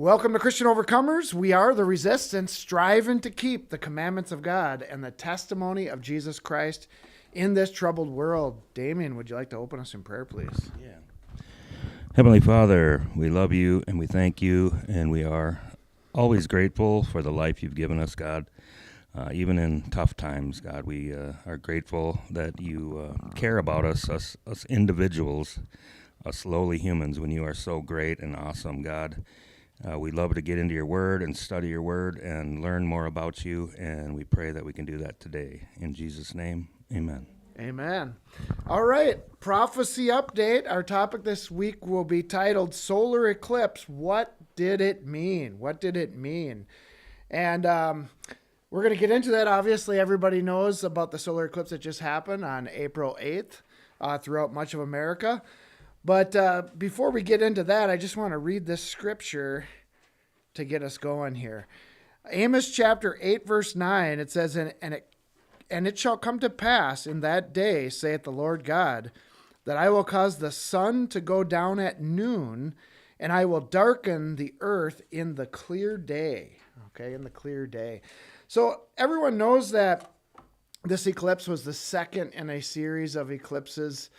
Welcome to Christian Overcomers. We are the resistance, striving to keep the commandments of God and the testimony of Jesus Christ in this troubled world. Damien, would you like to open us in prayer, please? Yeah. Heavenly Father, we love you and we thank you, and we are always grateful for the life you've given us, God. Even in tough times, God, we are grateful that you care about us individuals, us lowly humans, when you are so great and awesome, God. We love to get into your word and study your word and learn more about you, and we pray that we can do that today. In Jesus' name, amen. Amen. All right, prophecy update. Our topic this week will be titled Solar Eclipse. What did it mean? What did it mean? And we're going to get into that. Obviously, everybody knows about the solar eclipse that just happened on April 8th throughout much of America. But before we get into that, I just want to read this scripture to get us going here. Amos chapter 8, verse 9, it says, And it shall come to pass in that day, saith the Lord God, that I will cause the sun to go down at noon, and I will darken the earth in the clear day. Okay, in the clear day. So everyone knows that this eclipse was the second in a series of eclipses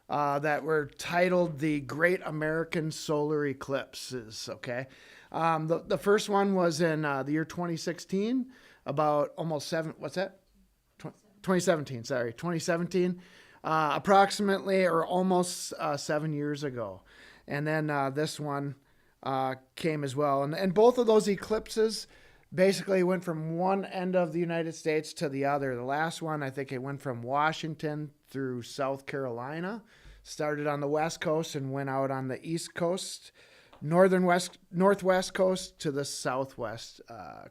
that were titled the Great American Solar Eclipses, okay? The first one was in the year 2016, about almost 2017, approximately or almost 7 years ago. And then this one came as well. And both of those eclipses basically went from one end of the United States to the other. The last one, I think it went from Washington through South Carolina, started on the West Coast and went out on the East Coast, northwest coast to the southwest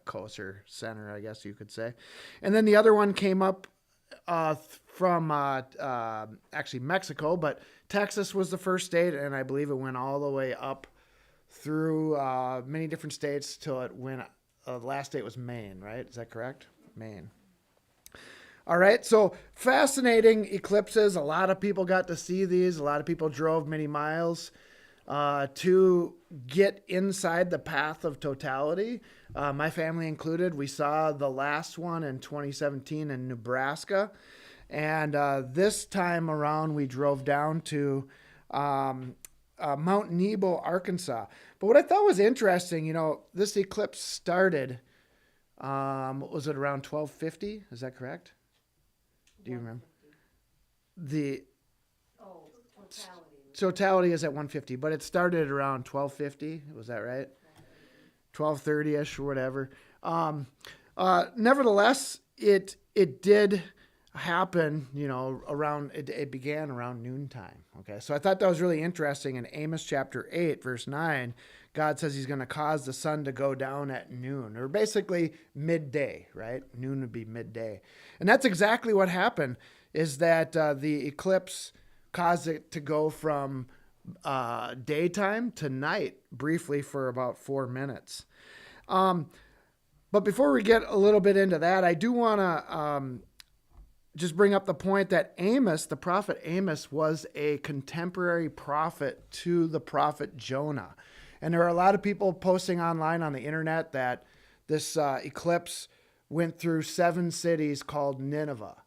coast, or center, I guess you could say. And then the other one came up from actually Mexico, but Texas was the first state, and I believe it went all the way up through many different states till it went, the last state was Maine, right? Is that correct? Maine. All right, so fascinating eclipses. A lot of people got to see these. A lot of people drove many miles to get inside the path of totality. My family included. We saw the last one in 2017 in Nebraska. And this time around, we drove down to Mount Nebo, Arkansas. But what I thought was interesting, this eclipse started, was it around 1250? Is that correct? Do you remember? Totality is at 150, but it started around 1250. Was that right? 1230-ish or whatever. Nevertheless, it did happen, around, it began around noontime. Okay, so I thought that was really interesting. In Amos chapter 8, verse 9, God says he's going to cause the sun to go down at noon, or basically midday, right? Noon would be midday. And that's exactly what happened, is that the eclipse caused it to go from daytime to night briefly for about 4 minutes. But before we get a little bit into that, I do want to just bring up the point that Amos, the prophet Amos, was a contemporary prophet to the prophet Jonah. And there are a lot of people posting online on the internet that this eclipse went through 7 cities called Nineveh.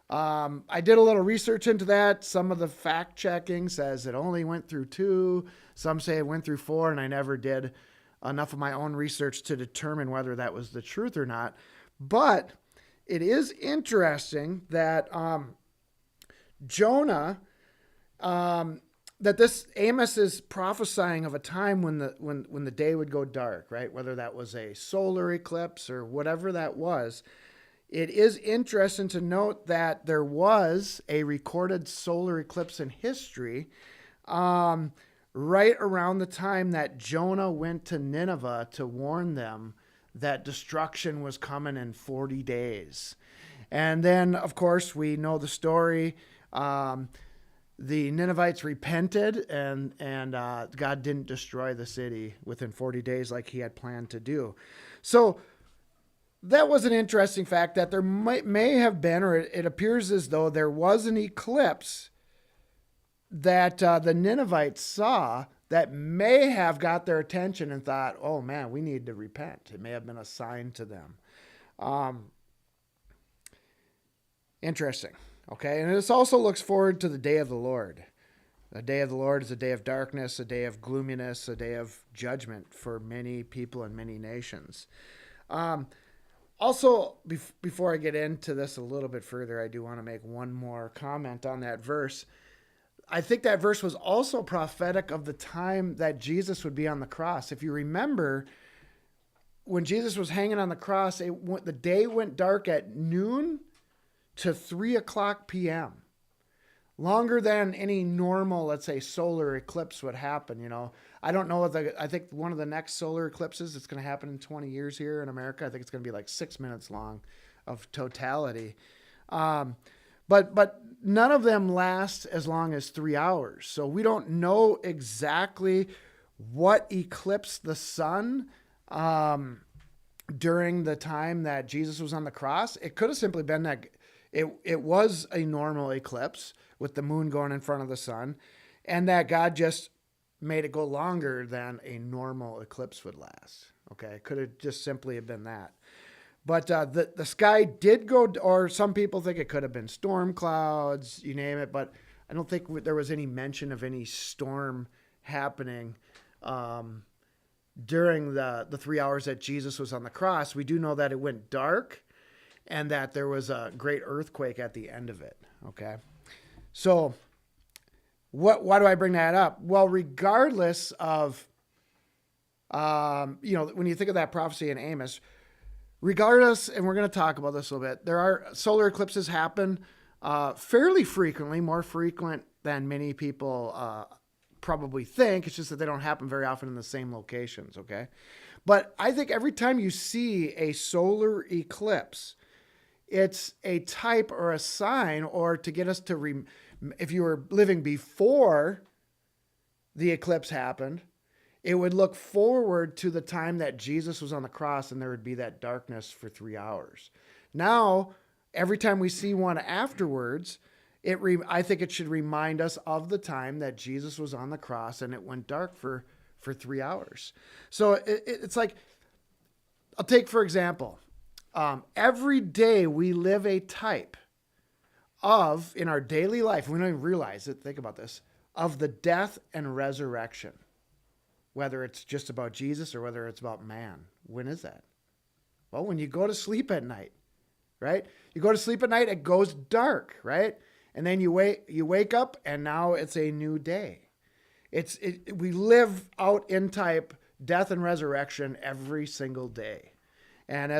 I did a little research into that. Some of the fact checking says it only went through 2. Some say it went through 4, and I never did enough of my own research to determine whether that was the truth or not. But it is interesting that Jonah, that this Amos is prophesying of a time when the day would go dark, right? Whether that was a solar eclipse or whatever that was. It is interesting to note that there was a recorded solar eclipse in history right around the time that Jonah went to Nineveh to warn them that destruction was coming in 40 days. And then, of course, we know the story. The Ninevites repented, and God didn't destroy the city within 40 days like he had planned to do. So that was an interesting fact, that there may have been, or it appears as though there was an eclipse that the Ninevites saw that may have got their attention and thought, oh man, we need to repent. It may have been a sign to them. Interesting. Okay. And this also looks forward to the day of the Lord. The day of the Lord is a day of darkness, a day of gloominess, a day of judgment for many people and many nations. Also, before I get into this a little bit further, I do want to make one more comment on that verse. I think that verse was also prophetic of the time that Jesus would be on the cross. If you remember, when Jesus was hanging on the cross, the day went dark at noon to 3 o'clock p.m. Longer than any normal, let's say, solar eclipse would happen. I don't know I think one of the next solar eclipses, it's going to happen in 20 years here in America. I think it's going to be like 6 minutes long of totality. But none of them last as long as 3 hours. So we don't know exactly what eclipsed the sun during the time that Jesus was on the cross. It could have simply been that it was a normal eclipse with the moon going in front of the sun, and that God just made it go longer than a normal eclipse would last. Okay, it could have just simply have been that. But the sky did go, or some people think it could have been storm clouds, you name it, but I don't think there was any mention of any storm happening during the 3 hours that Jesus was on the cross. We do know that it went dark and that there was a great earthquake at the end of it, okay? So why do I bring that up? Well, regardless of, when you think of that prophecy in Amos, regardless, and we're going to talk about this a little bit, there are solar eclipses happen fairly frequently, more frequent than many people probably think. It's just that they don't happen very often in the same locations, okay? But I think every time you see a solar eclipse, it's a type or a sign, or to get us to, if you were living before the eclipse happened, it would look forward to the time that Jesus was on the cross and there would be that darkness for 3 hours. Now, every time we see one afterwards, I think it should remind us of the time that Jesus was on the cross and it went dark for 3 hours. So it's like, I'll take, for example, every day we live a type of, in our daily life, we don't even realize it, think about this, of the death and resurrection. Whether it's just about Jesus or whether it's about man. When is that? Well, when you go to sleep at night, right? You go to sleep at night, it goes dark, right? And then you wake up and now it's a new day. We live out in type death and resurrection every single day. And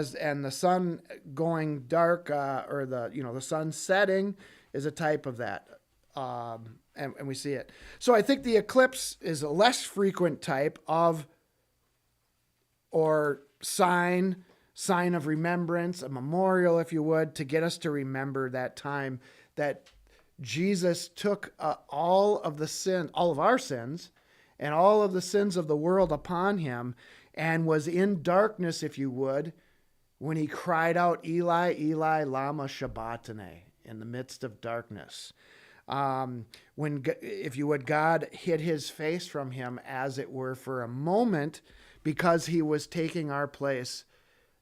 the sun going dark, or the sun setting is a type of that. And we see it. So I think the eclipse is a less frequent type of, or sign of remembrance, a memorial, if you would, to get us to remember that time that Jesus took all of our sins and all of the sins of the world upon him, and was in darkness, if you would, when he cried out, Eli, Eli, lama sabachthani, in the midst of darkness. When, if you would, God hid his face from him, as it were, for a moment, because he was taking our place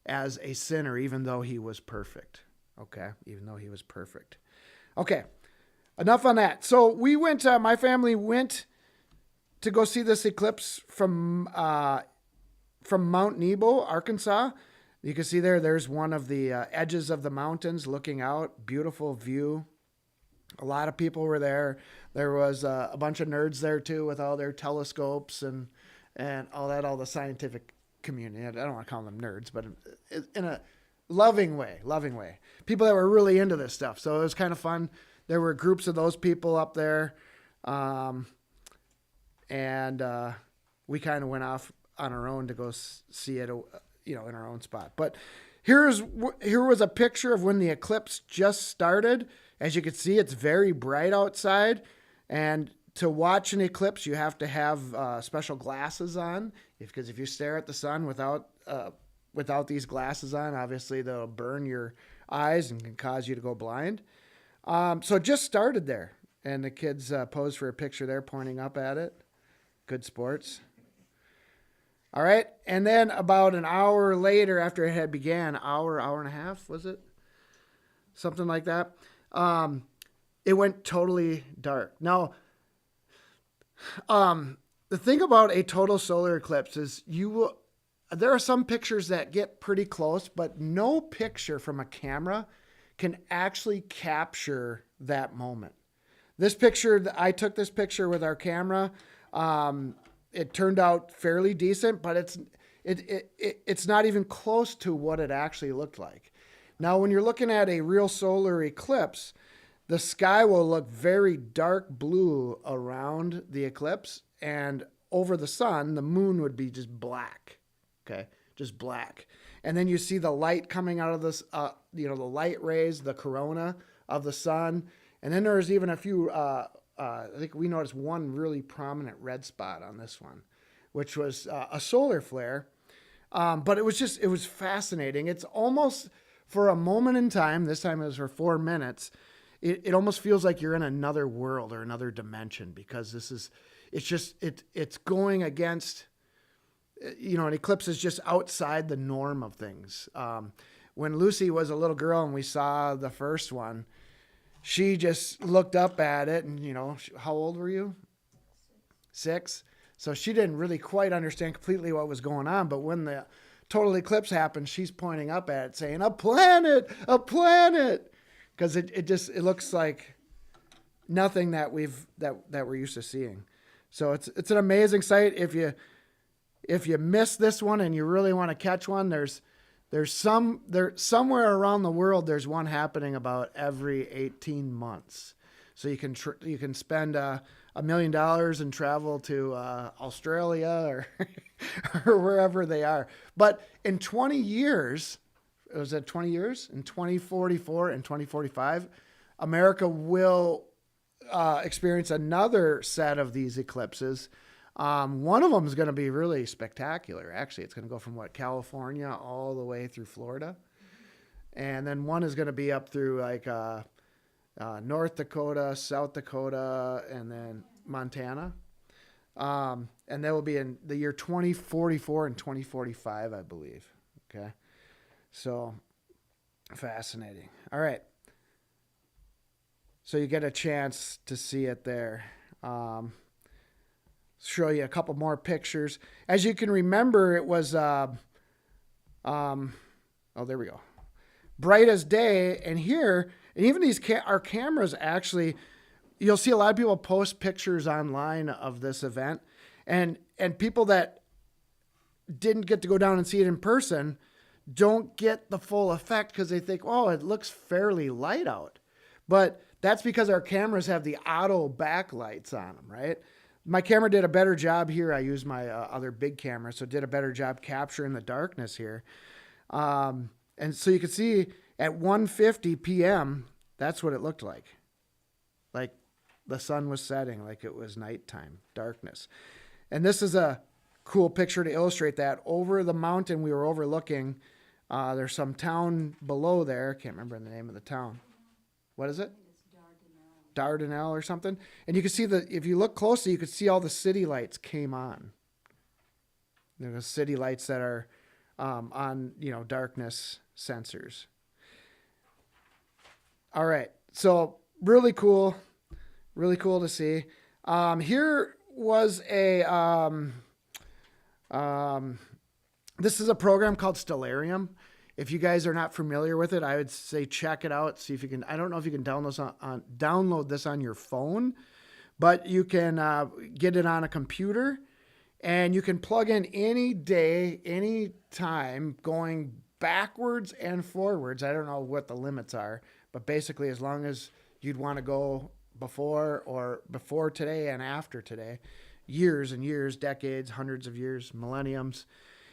as a sinner, even though he was perfect. Okay. Even though he was perfect. Okay. Enough on that. So my family went to go see this eclipse from Mount Nebo, Arkansas. You can see there's one of the edges of the mountains looking out. Beautiful view. A lot of people were there. There was a bunch of nerds there too, with all their telescopes and all the scientific community. I don't want to call them nerds, but in a loving way. People that were really into this stuff. So it was kind of fun. There were groups of those people up there. And we kind of went off on our own to go see it, in our own spot. But here was a picture of when the eclipse just started. As you can see, it's very bright outside, and to watch an eclipse, you have to have special glasses on, because if you stare at the sun without these glasses on, obviously they'll burn your eyes and can cause you to go blind. So it just started there, and the kids posed for a picture there, pointing up at it. Good sports. All right. And then about an hour later after it had began, hour and a half, was it? Something like that. It went totally dark. Now, the thing about a total solar eclipse is there are some pictures that get pretty close, but no picture from a camera can actually capture that moment. This picture, I took this picture with our camera. It turned out fairly decent, but it's not even close to what it actually looked like. Now, when you're looking at a real solar eclipse, the sky will look very dark blue around the eclipse, and over the sun, the moon would be just black. Okay, just black. And then you see the light coming out of this, the light rays, the corona of the sun. And then there's even a few, I think we noticed one really prominent red spot on this one, which was a solar flare. But it was fascinating. It's almost, for a moment in time, this time it was for 4 minutes, it almost feels like you're in another world or another dimension, because it's going against, an eclipse is just outside the norm of things. When Lucy was a little girl and we saw the first one, she just looked up at it and, how old were you? 6. So she didn't really quite understand completely what was going on. But when the total eclipse happened, she's pointing up at it saying, a planet. Because it looks like nothing that we're used to seeing. So it's an amazing sight. If you miss this one and you really want to catch one, there's somewhere around the world there's one happening about every 18 months. So you can spend $1 million and travel to Australia or wherever they are. But in 20 years, was it 20 years? In 2044 and 2045, America will experience another set of these eclipses. One of them is going to be really spectacular. Actually, it's going to go from California all the way through Florida. And then one is going to be up through North Dakota, South Dakota, and then Montana. And that will be in the year 2044 and 2045, I believe. Okay. So fascinating. All right. So you get a chance to see it there. Show you a couple more pictures. As you can remember, it was, there we go. Bright as day. And here, and even our cameras actually, you'll see a lot of people post pictures online of this event, and people that didn't get to go down and see it in person don't get the full effect because they think, oh, it looks fairly light out. But that's because our cameras have the auto backlights on them, right? My camera did a better job here. I used my other big camera, so it did a better job capturing the darkness here. And so you can see at 1:50 p.m., that's what it looked like. Like the sun was setting, like it was nighttime, darkness. And this is a cool picture to illustrate that. Over the mountain we were overlooking, there's some town below there. I can't remember the name of the town. What is it? Dardanelle or something. And you can see if you look closely, you could see all the city lights came on. There's city lights that are on, darkness sensors. All right. So really cool to see. Here was this is a program called Stellarium. If you guys are not familiar with it, I would say check it out. See if you can. I don't know if you can download this on your phone, but you can get it on a computer, and you can plug in any day, any time, going backwards and forwards. I don't know what the limits are, but basically, as long as you'd want to go before today and after today, years and years, decades, hundreds of years, millenniums,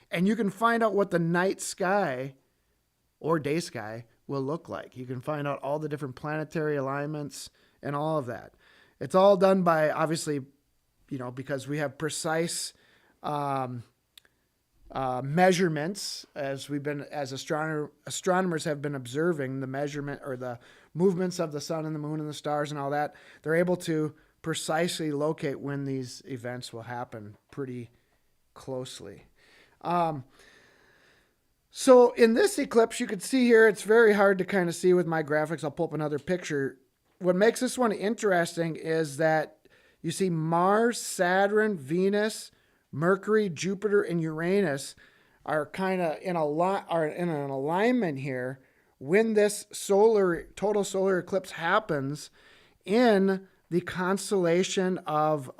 and you can find out what the night sky or day sky will look like. You can find out all the different planetary alignments and all of that. It's all done by, obviously, because we have precise measurements as astronomers have been observing the measurement or the movements of the sun and the moon and the stars and all that. They're able to precisely locate when these events will happen pretty closely. So in this eclipse, you can see here, it's very hard to kind of see with my graphics. I'll pull up another picture. What makes this one interesting is that you see Mars, Saturn, Venus, Mercury, Jupiter, and Uranus are kind of in an alignment here when this total solar eclipse happens in the constellation of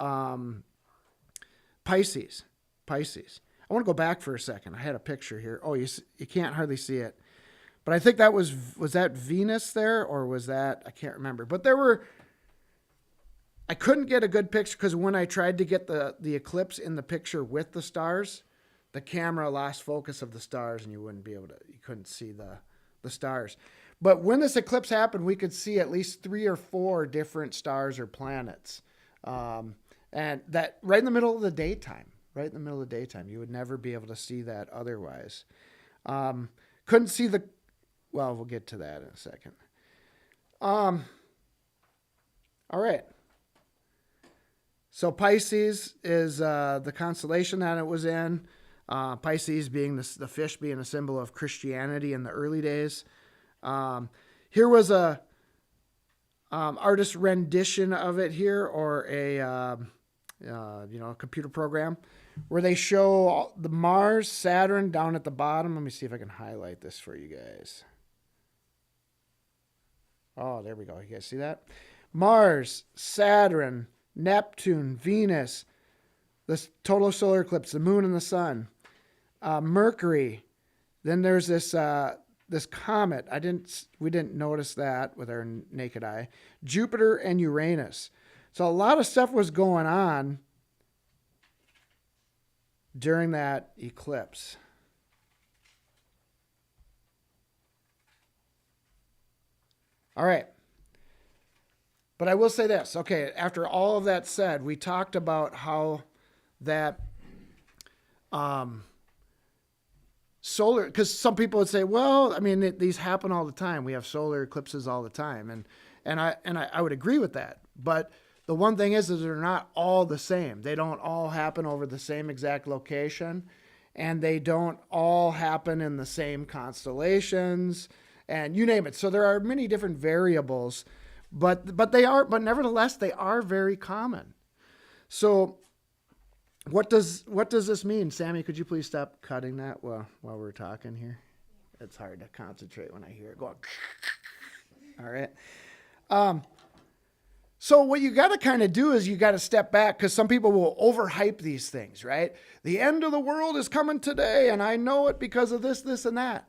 Pisces. I want to go back for a second. I had a picture here. Oh, you can't hardly see it. But I think that was that Venus there, or was that, I can't remember. But I couldn't get a good picture because when I tried to get the eclipse in the picture with the stars, the camera lost focus of the stars and you couldn't see the stars. But when this eclipse happened, we could see at least 3 or 4 different stars or planets. And that right in the middle of the daytime. Right in the middle of the daytime. You would never be able to see that otherwise. Couldn't see we'll get to that in a second. All right. So Pisces is the constellation that it was in. Pisces being the fish being a symbol of Christianity in the early days. Here was a artist rendition of it here, or a computer program where they show the Mars, Saturn down at the bottom. Let me see if I can highlight this for you guys. Oh, there we go. You guys see that? Mars, Saturn, Neptune, Venus, this total solar eclipse, the moon and the sun, Mercury. Then there's this comet. We didn't notice that with our naked eye. Jupiter and Uranus. So a lot of stuff was going on during that eclipse. All right. But I will say this. Okay, after all of that said, we talked about how that solar, because some people would say, well, I mean, these happen all the time. We have solar eclipses all the time. And I would agree with that. But the one thing is they're not all the same. They don't all happen over the same exact location, and they don't all happen in the same constellations, and you name it. So there are many different variables, but nevertheless they are very common. So what does this mean? Sammy, could you please stop cutting that while we're talking here? It's hard to concentrate when I hear it going. All right. So what you got to kind of do is you got to step back, because some people will overhype these things, right? The end of the world is coming today, and I know it because of this, this, and that.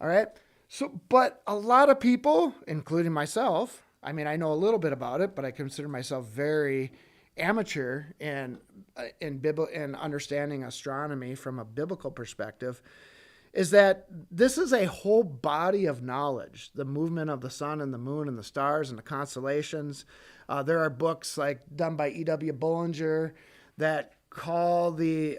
All right. So, but a lot of people, including myself, I mean, I know a little bit about it, but I consider myself very amateur in understanding astronomy from a biblical perspective, is that this is a whole body of knowledge, the movement of the sun and the moon and the stars and the constellations. There are books like done by E.W. Bullinger that call the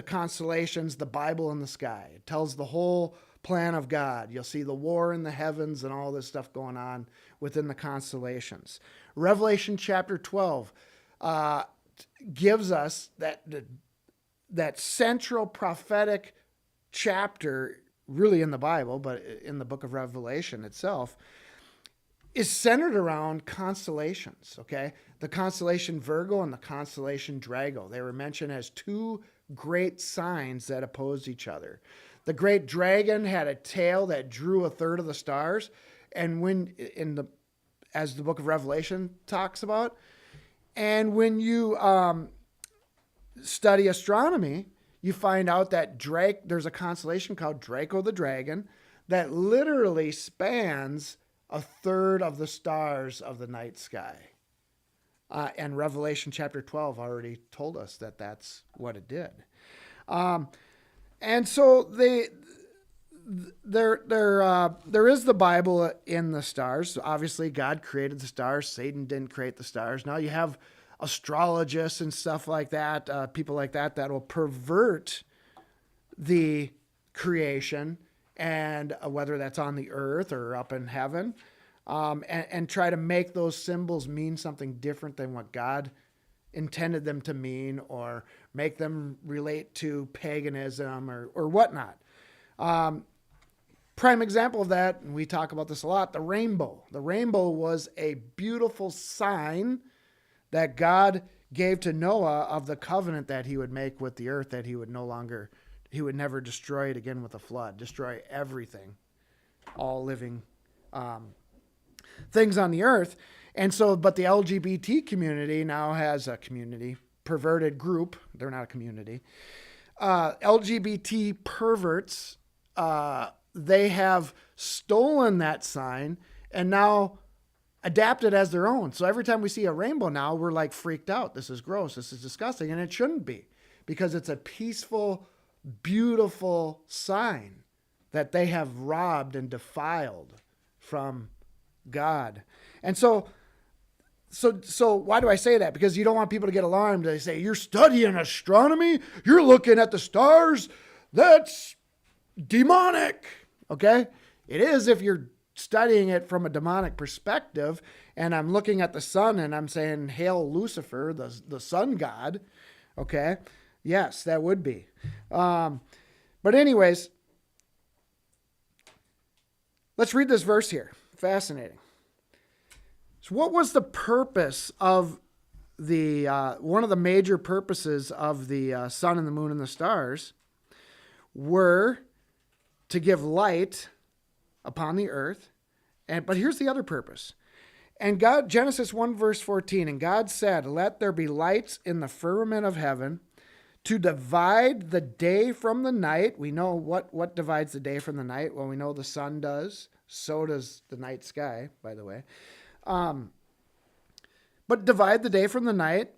constellations the Bible in the sky. It tells the whole plan of God. You'll see the war in the heavens and all this stuff going on within the constellations. Revelation chapter 12 gives us that central prophetic chapter, really in the Bible, but in the book of Revelation itself, is centered around constellations, okay? The constellation Virgo and the constellation Drago. They were mentioned as 2 great signs that opposed each other. The great dragon had a tail that drew a third of the stars, and as the book of Revelation talks about, and when you study astronomy, you find out that there's a constellation called Draco the Dragon that literally spans a third of the stars of the night sky. And Revelation chapter 12 already told us that that's what it did. And so there is the Bible in the stars. Obviously, God created the stars. Satan didn't create the stars. Now you have astrologists and stuff like that, people like that will pervert the creation, and whether that's on the earth or up in heaven. and try to make those symbols mean something different than what God intended them to mean, or make them relate to paganism or whatnot. Prime example of that, and we talk about this a lot, the rainbow. The rainbow was a beautiful sign that God gave to Noah of the covenant that he would make with the earth, that he would never destroy it again with a flood, destroy everything, all living things on the earth. And so, but the LGBT community now has a community, perverted group. They're not a community. LGBT perverts, they have stolen that sign and now adapt it as their own. So every time we see a rainbow now, we're like freaked out. This is gross. This is disgusting. And it shouldn't be, because it's a peaceful, beautiful sign that they have robbed and defiled from God. And so why do I say that? Because you don't want people to get alarmed. They say, you're studying astronomy, you're looking at the stars, that's demonic. Okay? It is if you're studying it from a demonic perspective, and I'm looking at the sun and I'm saying, hail Lucifer, the sun god. Okay? Yes, that would be. But anyways, let's read this verse here. Fascinating. So what was the purpose of the, one of the major purposes of the sun and the moon and the stars were to give light upon the earth. But here's the other purpose. And God, Genesis 1 verse 14, and God said, let there be lights in the firmament of heaven to divide the day from the night. We know what divides the day from the night. Well, we know the sun does. So does the night sky, by the way. But divide the day from the night,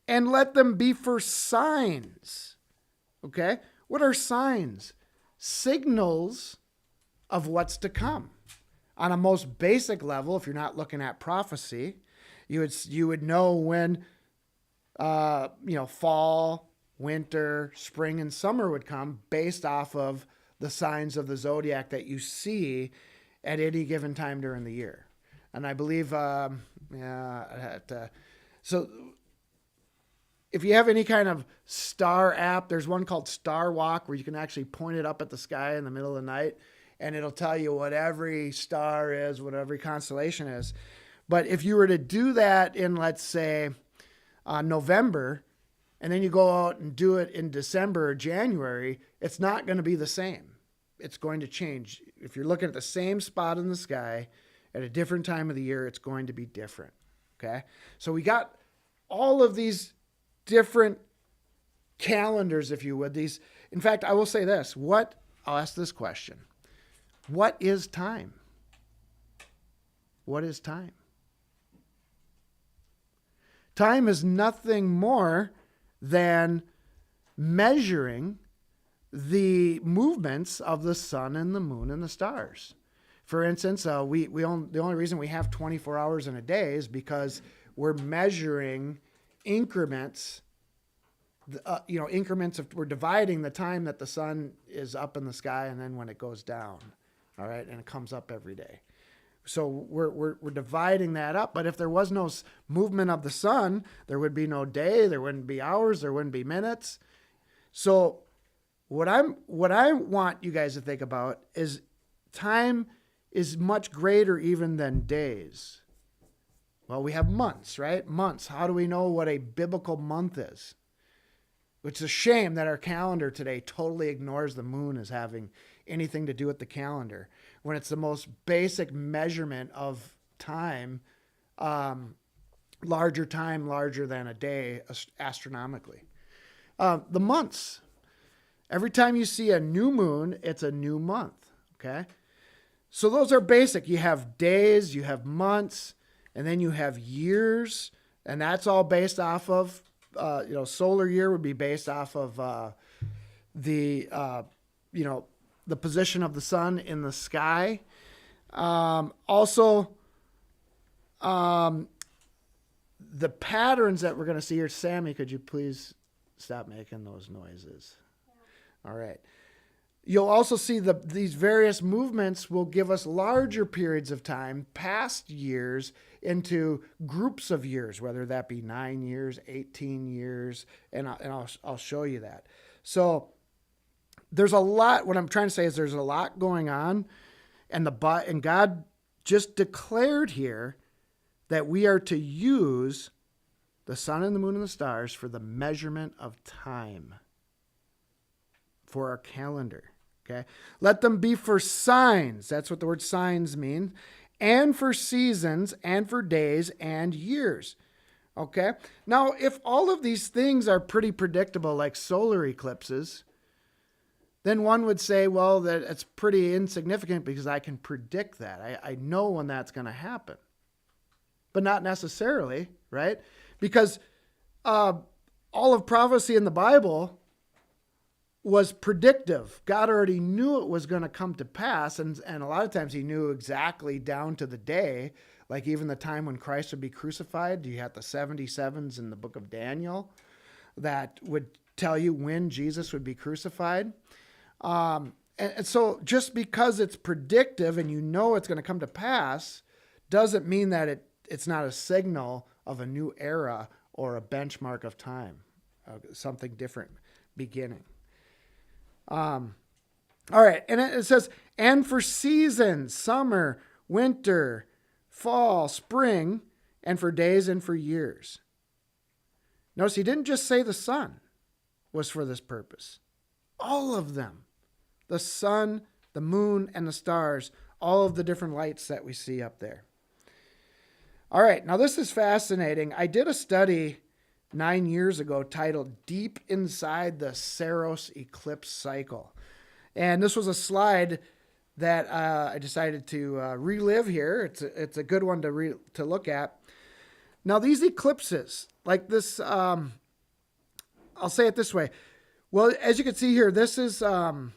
and let them be for signs. Okay? What are signs? Signals of what's to come. On a most basic level, if you're not looking at prophecy, you would know when fall, winter, spring, and summer would come based off of the signs of the zodiac that you see at any given time during the year. And I believe, so if you have any kind of star app, there's one called Star Walk where you can actually point it up at the sky in the middle of the night, and it'll tell you what every star is, what every constellation is. But if you were to do that in, let's say, November, and then you go out and do it in December or January, it's not going to be the same. It's going to change. If you're looking at the same spot in the sky at a different time of the year, it's going to be different. Okay? So we got all of these different calendars, if you would. In fact, I will say this. I'll ask this question. What is time? What is time? Time is nothing more than measuring the movements of the sun and the moon and the stars. For instance, the only reason we have 24 hours in a day is because we're measuring increments. We're dividing the time that the sun is up in the sky and then when it goes down. All right, and it comes up every day. So we're dividing that up. But if there was no movement of the sun, there would be no day, there wouldn't be hours, there wouldn't be minutes. So what I want you guys to think about is time is much greater even than days. Well, we have months, right? Months. How do we know what a biblical month is? It's a shame that our calendar today totally ignores the moon as having anything to do with the calendar, when it's the most basic measurement of time, larger than a day astronomically. The months. Every time you see a new moon, it's a new month, okay? So those are basic. You have days, you have months, and then you have years, and that's all based off of, solar year would be based off of the position of the sun in the sky. Also, the patterns that we're going to see here. Sammy, could you please stop making those noises? All right. You'll also see these various movements will give us larger periods of time, past years, into groups of years, whether that be 9 years, 18 years, and I'll show you that. So there's a lot. What I'm trying to say is there's a lot going on, and God just declared here that we are to use the sun and the moon and the stars for the measurement of time, for our calendar. Okay. Let them be for signs. That's what the word signs mean. And for seasons and for days and years. Okay. Now, if all of these things are pretty predictable, like solar eclipses, then one would say, well, that it's pretty insignificant because I can predict that. I know when that's going to happen. But not necessarily, right? Because all of prophecy in the Bible was predictive. God already knew it was going to come to pass, and a lot of times he knew exactly down to the day, like even the time when Christ would be crucified. You had the 77s in the book of Daniel that would tell you when Jesus would be crucified. And so just because it's predictive and you know it's going to come to pass doesn't mean that it's not a signal of a new era or a benchmark of time, something different beginning. All right. And it says, and for seasons, summer, winter, fall, spring, and for days and for years. Notice he didn't just say the sun was for this purpose. All of them. The sun, the moon, and the stars, all of the different lights that we see up there. All right. Now this is fascinating. I did a study 9 years ago titled Deep Inside the Saros Eclipse Cycle. And this was a slide that I decided to relive here. It's a good one to look at. Now these eclipses, like this, I'll say it this way. Well, as you can see here, this is an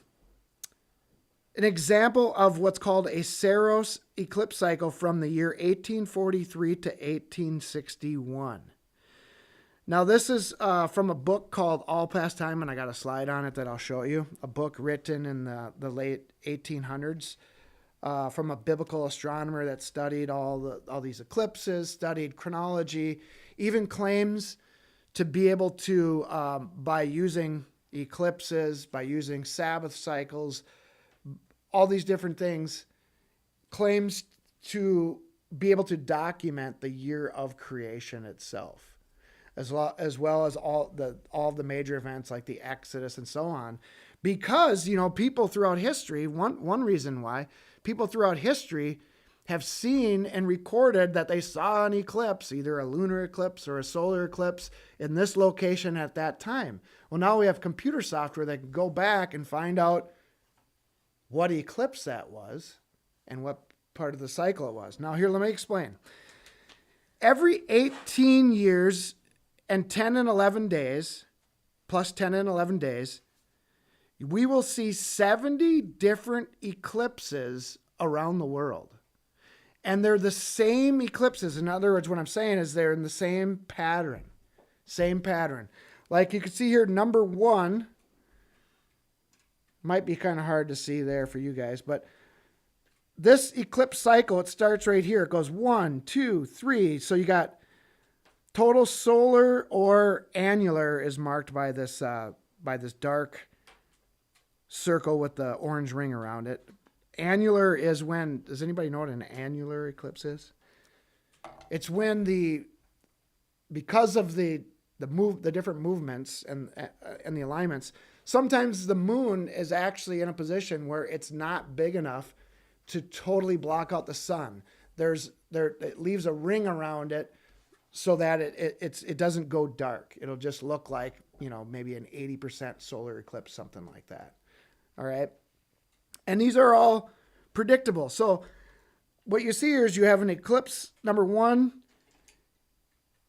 example of what's called a Saros eclipse cycle from the year 1843 to 1861. Now, this is from a book called All Past Time, and I got a slide on it that I'll show you. A book written in the late 1800s from a biblical astronomer that studied all these eclipses, studied chronology, even claims to be able to, by using eclipses, by using Sabbath cycles, all these different things, claims to be able to document the year of creation itself, as well as all the major events like the Exodus and so on. Because, people throughout history, one reason why people throughout history have seen and recorded that they saw an eclipse, either a lunar eclipse or a solar eclipse in this location at that time. Well, now we have computer software that can go back and find out what eclipse that was and what part of the cycle it was. Now here, let me explain. Every 18 years and 10 and 11 days, plus 10 and 11 days, we will see 70 different eclipses around the world. And they're the same eclipses. In other words, what I'm saying is they're in the same pattern. Same pattern. Like you can see here, number 1, might be kind of hard to see there for you guys, but this eclipse cycle, it starts right here. It goes 1, 2, 3. So you got total solar or annular is marked by this dark circle with the orange ring around it. Annular is when, does anybody know what an annular eclipse is? It's when because of the different movements and the alignments, sometimes the moon is actually in a position where it's not big enough to totally block out the sun. It leaves a ring around it so that it doesn't go dark. It'll just look like, maybe an 80% solar eclipse, something like that. All right. And these are all predictable. So what you see here is you have an eclipse, number 1.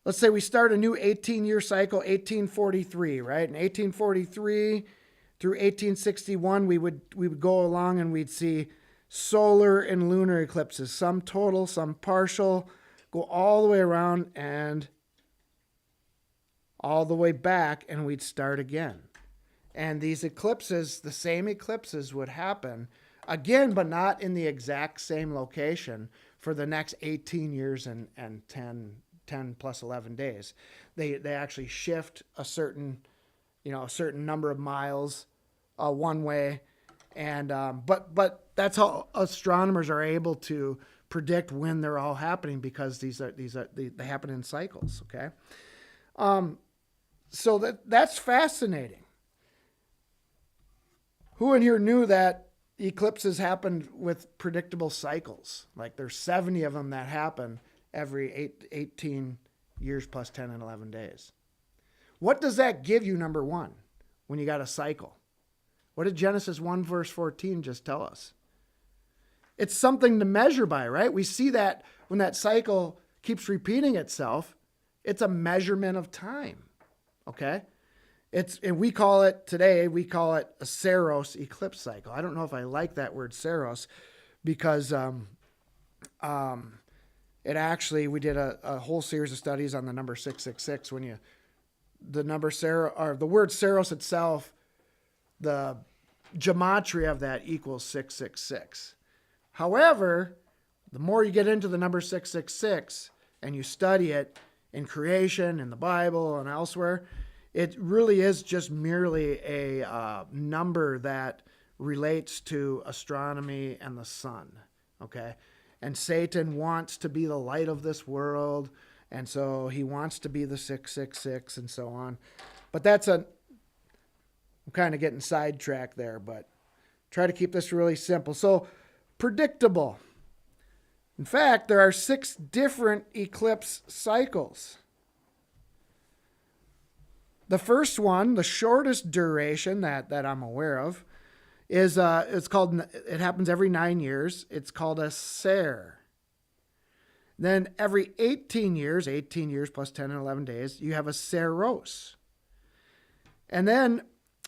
Let's say we start a new 18-year cycle, 1843, right? In 1843 through 1861, we would go along and we'd see solar and lunar eclipses, some total, some partial, go all the way around and all the way back, and we'd start again. And these eclipses, the same eclipses would happen again, but not in the exact same location for the next 18 years and 10 plus 11 days. They actually shift a certain number of miles one way. And but that's how astronomers are able to predict when they're all happening, because they happen in cycles. Okay, so that's fascinating. Who in here knew that eclipses happened with predictable cycles? Like there's 70 of them that happen every 18 years plus 10 and 11 days. What does that give you, number one, when you got a cycle? What did Genesis 1 verse 14 just tell us? It's something to measure by, right? We see that when that cycle keeps repeating itself, it's a measurement of time, okay? And we call it a Saros eclipse cycle. I don't know if I like that word Saros, because it actually, we did a whole series of studies on the number 666. The word Saros itself, the gematria of that equals 666. However, the more you get into the number 666 and you study it in creation, in the Bible, and elsewhere, it really is just merely a number that relates to astronomy and the sun, okay? And Satan wants to be the light of this world, and so he wants to be the 666 and so on. But I'm kind of getting sidetracked there, but try to keep this really simple. So, predictable. In fact, there are 6 different eclipse cycles. The first one, the shortest duration that I'm aware of, is it happens every 9 years. It's called a Ser. Then every 18 years plus 10 and 11 days, you have a Saros. And then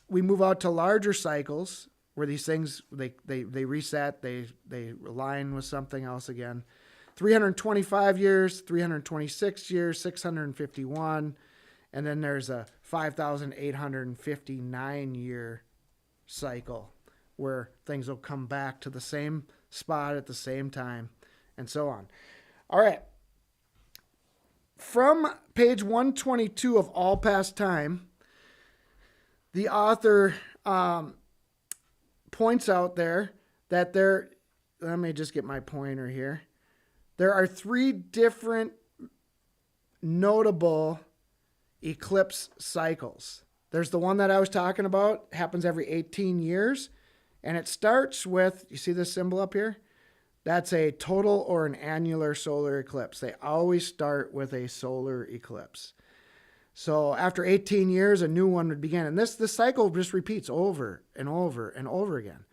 we move out to larger cycles where these things, they reset, they align with something else again. 325 years, 326 years, 651, and then there's a 5,859 year cycle where things will come back to the same spot at the same time, and so on. All right. From page 122 of All Past Time, the author points out there that let me just get my pointer here. There are 3 different notable eclipse cycles. There's the one that I was talking about, happens every 18 years, and it starts with, you see this symbol up here? That's a total or an annular solar eclipse. They always start with a solar eclipse. So after 18 years, a new one would begin. And this cycle just repeats over and over and over again.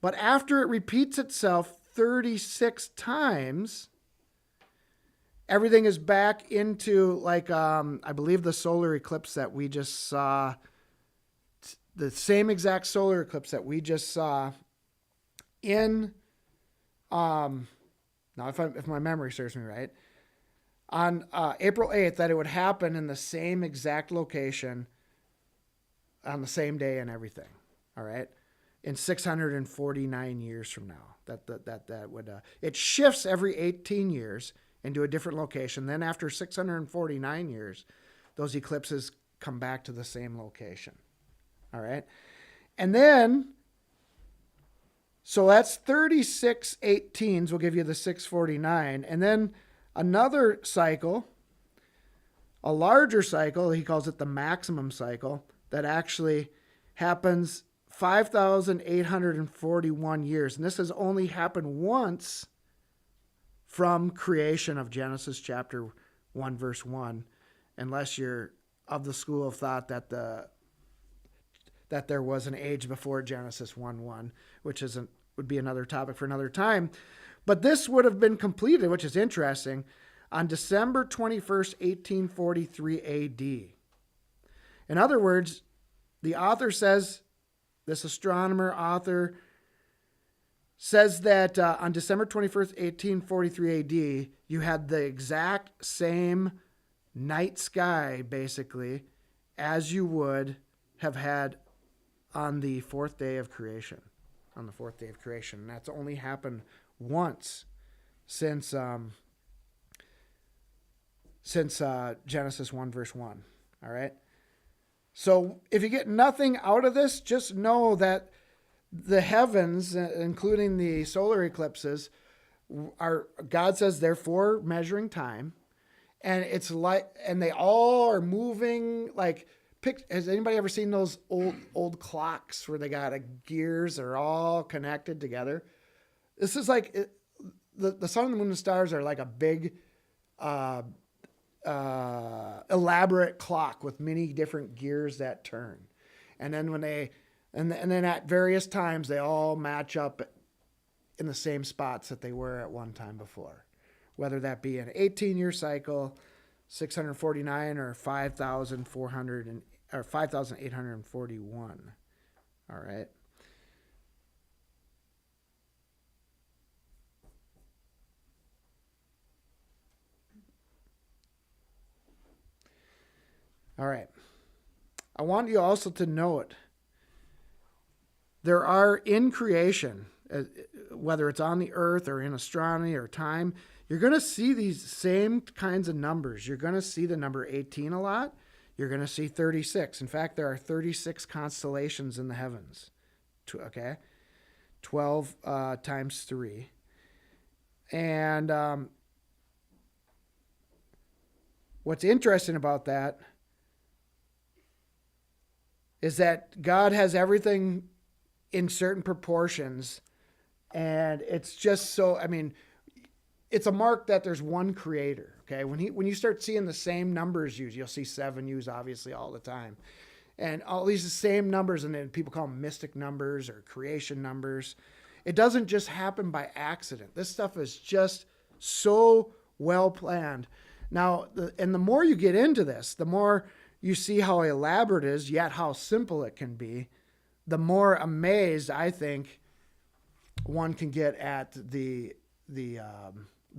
But after it repeats itself 36 times, everything is back into I believe the solar eclipse that we just saw, the same exact solar eclipse that we just saw in, now if my memory serves me right, on April 8th, that it would happen in the same exact location on the same day and everything. All right. In 649 years from now, that would, it shifts every 18 years into a different location. Then after 649 years, those eclipses come back to the same location. All right. And then, so that's 36 18s will give you the 649. And then another cycle, a larger cycle, he calls it the maximum cycle, that actually happens 5,841 years. And this has only happened once from creation of Genesis chapter 1, verse 1, unless you're of the school of thought that there was an age before Genesis 1:1, which would be another topic for another time. But this would have been completed, which is interesting, on December 21st, 1843 AD. In other words, the author says, this astronomer author says that on December 21st, 1843 AD, you had the exact same night sky, basically, as you would have had on the fourth day of creation. On the fourth day of creation. And that's only happened once since Genesis 1 verse 1. All right. So if you get nothing out of this, just know that the heavens, including the solar eclipses, are, God says, they're for measuring time. And it's like, and they all are moving like, has anybody ever seen those old clocks where they got gears that are all connected together? This is like the sun, the moon, and stars are like a big, elaborate clock with many different gears that turn. And then when they, and then at various times, they all match up in the same spots that they were at one time before, whether that be an 18-year cycle, 649 or 5,400 or 5,841. All right. All right. I want you also to note there are in creation, whether it's on the earth or in astronomy or time, you're going to see these same kinds of numbers. You're going to see the number 18 a lot. You're going to see 36. In fact, there are 36 constellations in the heavens. Okay? 12 times 3. And what's interesting about that is that God has everything in certain proportions. And it's just so, I mean, it's a mark that there's one creator. Okay. When you start seeing the same numbers used, you'll see 7 used obviously all the time. And all these same numbers, and then people call them mystic numbers or creation numbers. It doesn't just happen by accident. This stuff is just so well planned. Now, and the more you get into this, the more you see how elaborate it is, yet how simple it can be, the more amazed I think one can get at the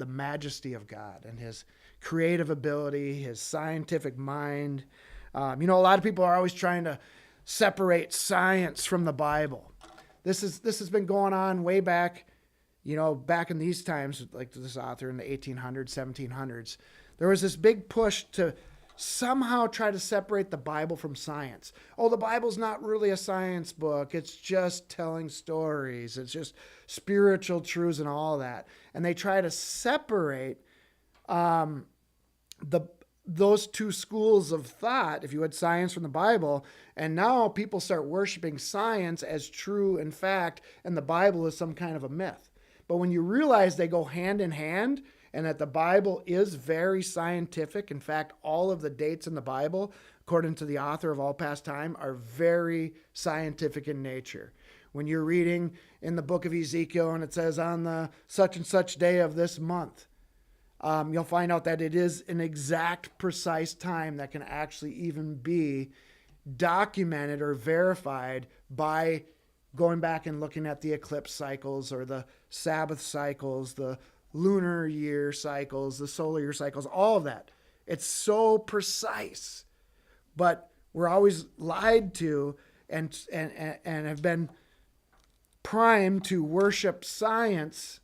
majesty of God and his creative ability, his scientific mind. A lot of people are always trying to separate science from the Bible. This has been going on way back, back in these times, like this author in the 1800s, 1700s. There was this big push to somehow try to separate the Bible from science. Oh, the Bible's not really a science book. It's just telling stories. It's just spiritual truths and all that. And they try to separate those two schools of thought, if you had science from the Bible, and now people start worshiping science as true in fact, and the Bible is some kind of a myth. But when you realize they go hand in hand, and that the Bible is very scientific. In fact, all of the dates in the Bible, according to the author of All Past Time, are very scientific in nature. When you're reading in the book of Ezekiel and it says on the such and such day of this month, you'll find out that it is an exact, precise time that can actually even be documented or verified by going back and looking at the eclipse cycles or the Sabbath cycles, the lunar year cycles, the solar year cycles, all of that. It's so precise, but we're always lied to and have been primed to worship science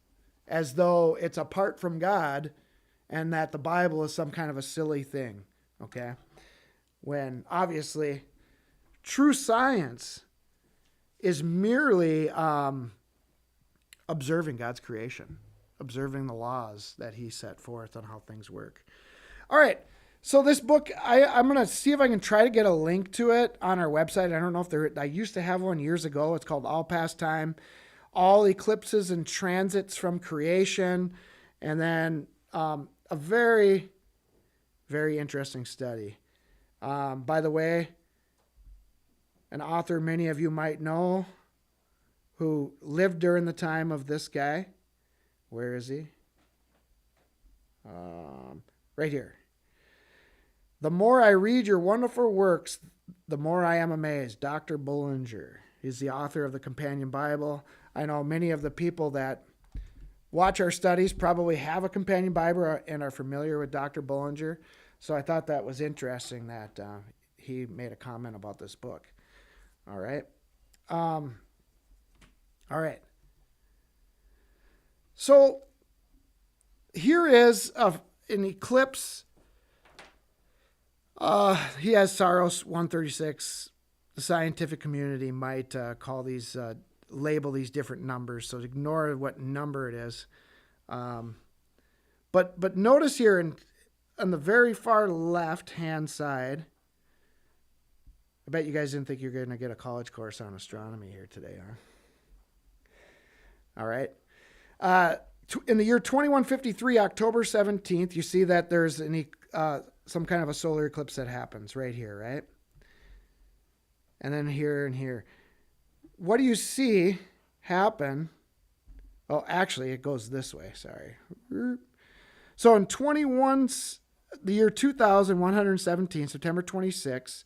as though it's apart from God and that the Bible is some kind of a silly thing. Okay. When obviously true science is merely observing God's creation, observing the laws that he set forth on how things work. All right. So this book, I'm going to see if I can try to get a link to it on our website. I don't know if I used to have one years ago. It's called All Past Time, All Eclipses and Transits from Creation. And then a very, very interesting study. By the way, an author many of you might know who lived during the time of this guy. Where is he? Right here. The more I read your wonderful works, the more I am amazed. Dr. Bullinger. He's the author of the Companion Bible. I know many of the people that watch our studies probably have a Companion Bible and are familiar with Dr. Bullinger. So I thought that was interesting that he made a comment about this book. All right. All right. So here is an eclipse. He has Saros 136. The scientific community might call these, label these different numbers, so ignore what number it is. But notice here on the very far left-hand side, I bet you guys didn't think you're going to get a college course on astronomy here today, huh? All right. In the year 2153, October 17th, you see that there's some kind of a solar eclipse that happens right here, right? And then here and here. What do you see happen? Oh, actually, it goes this way. Sorry. So in the year 2117, September 26,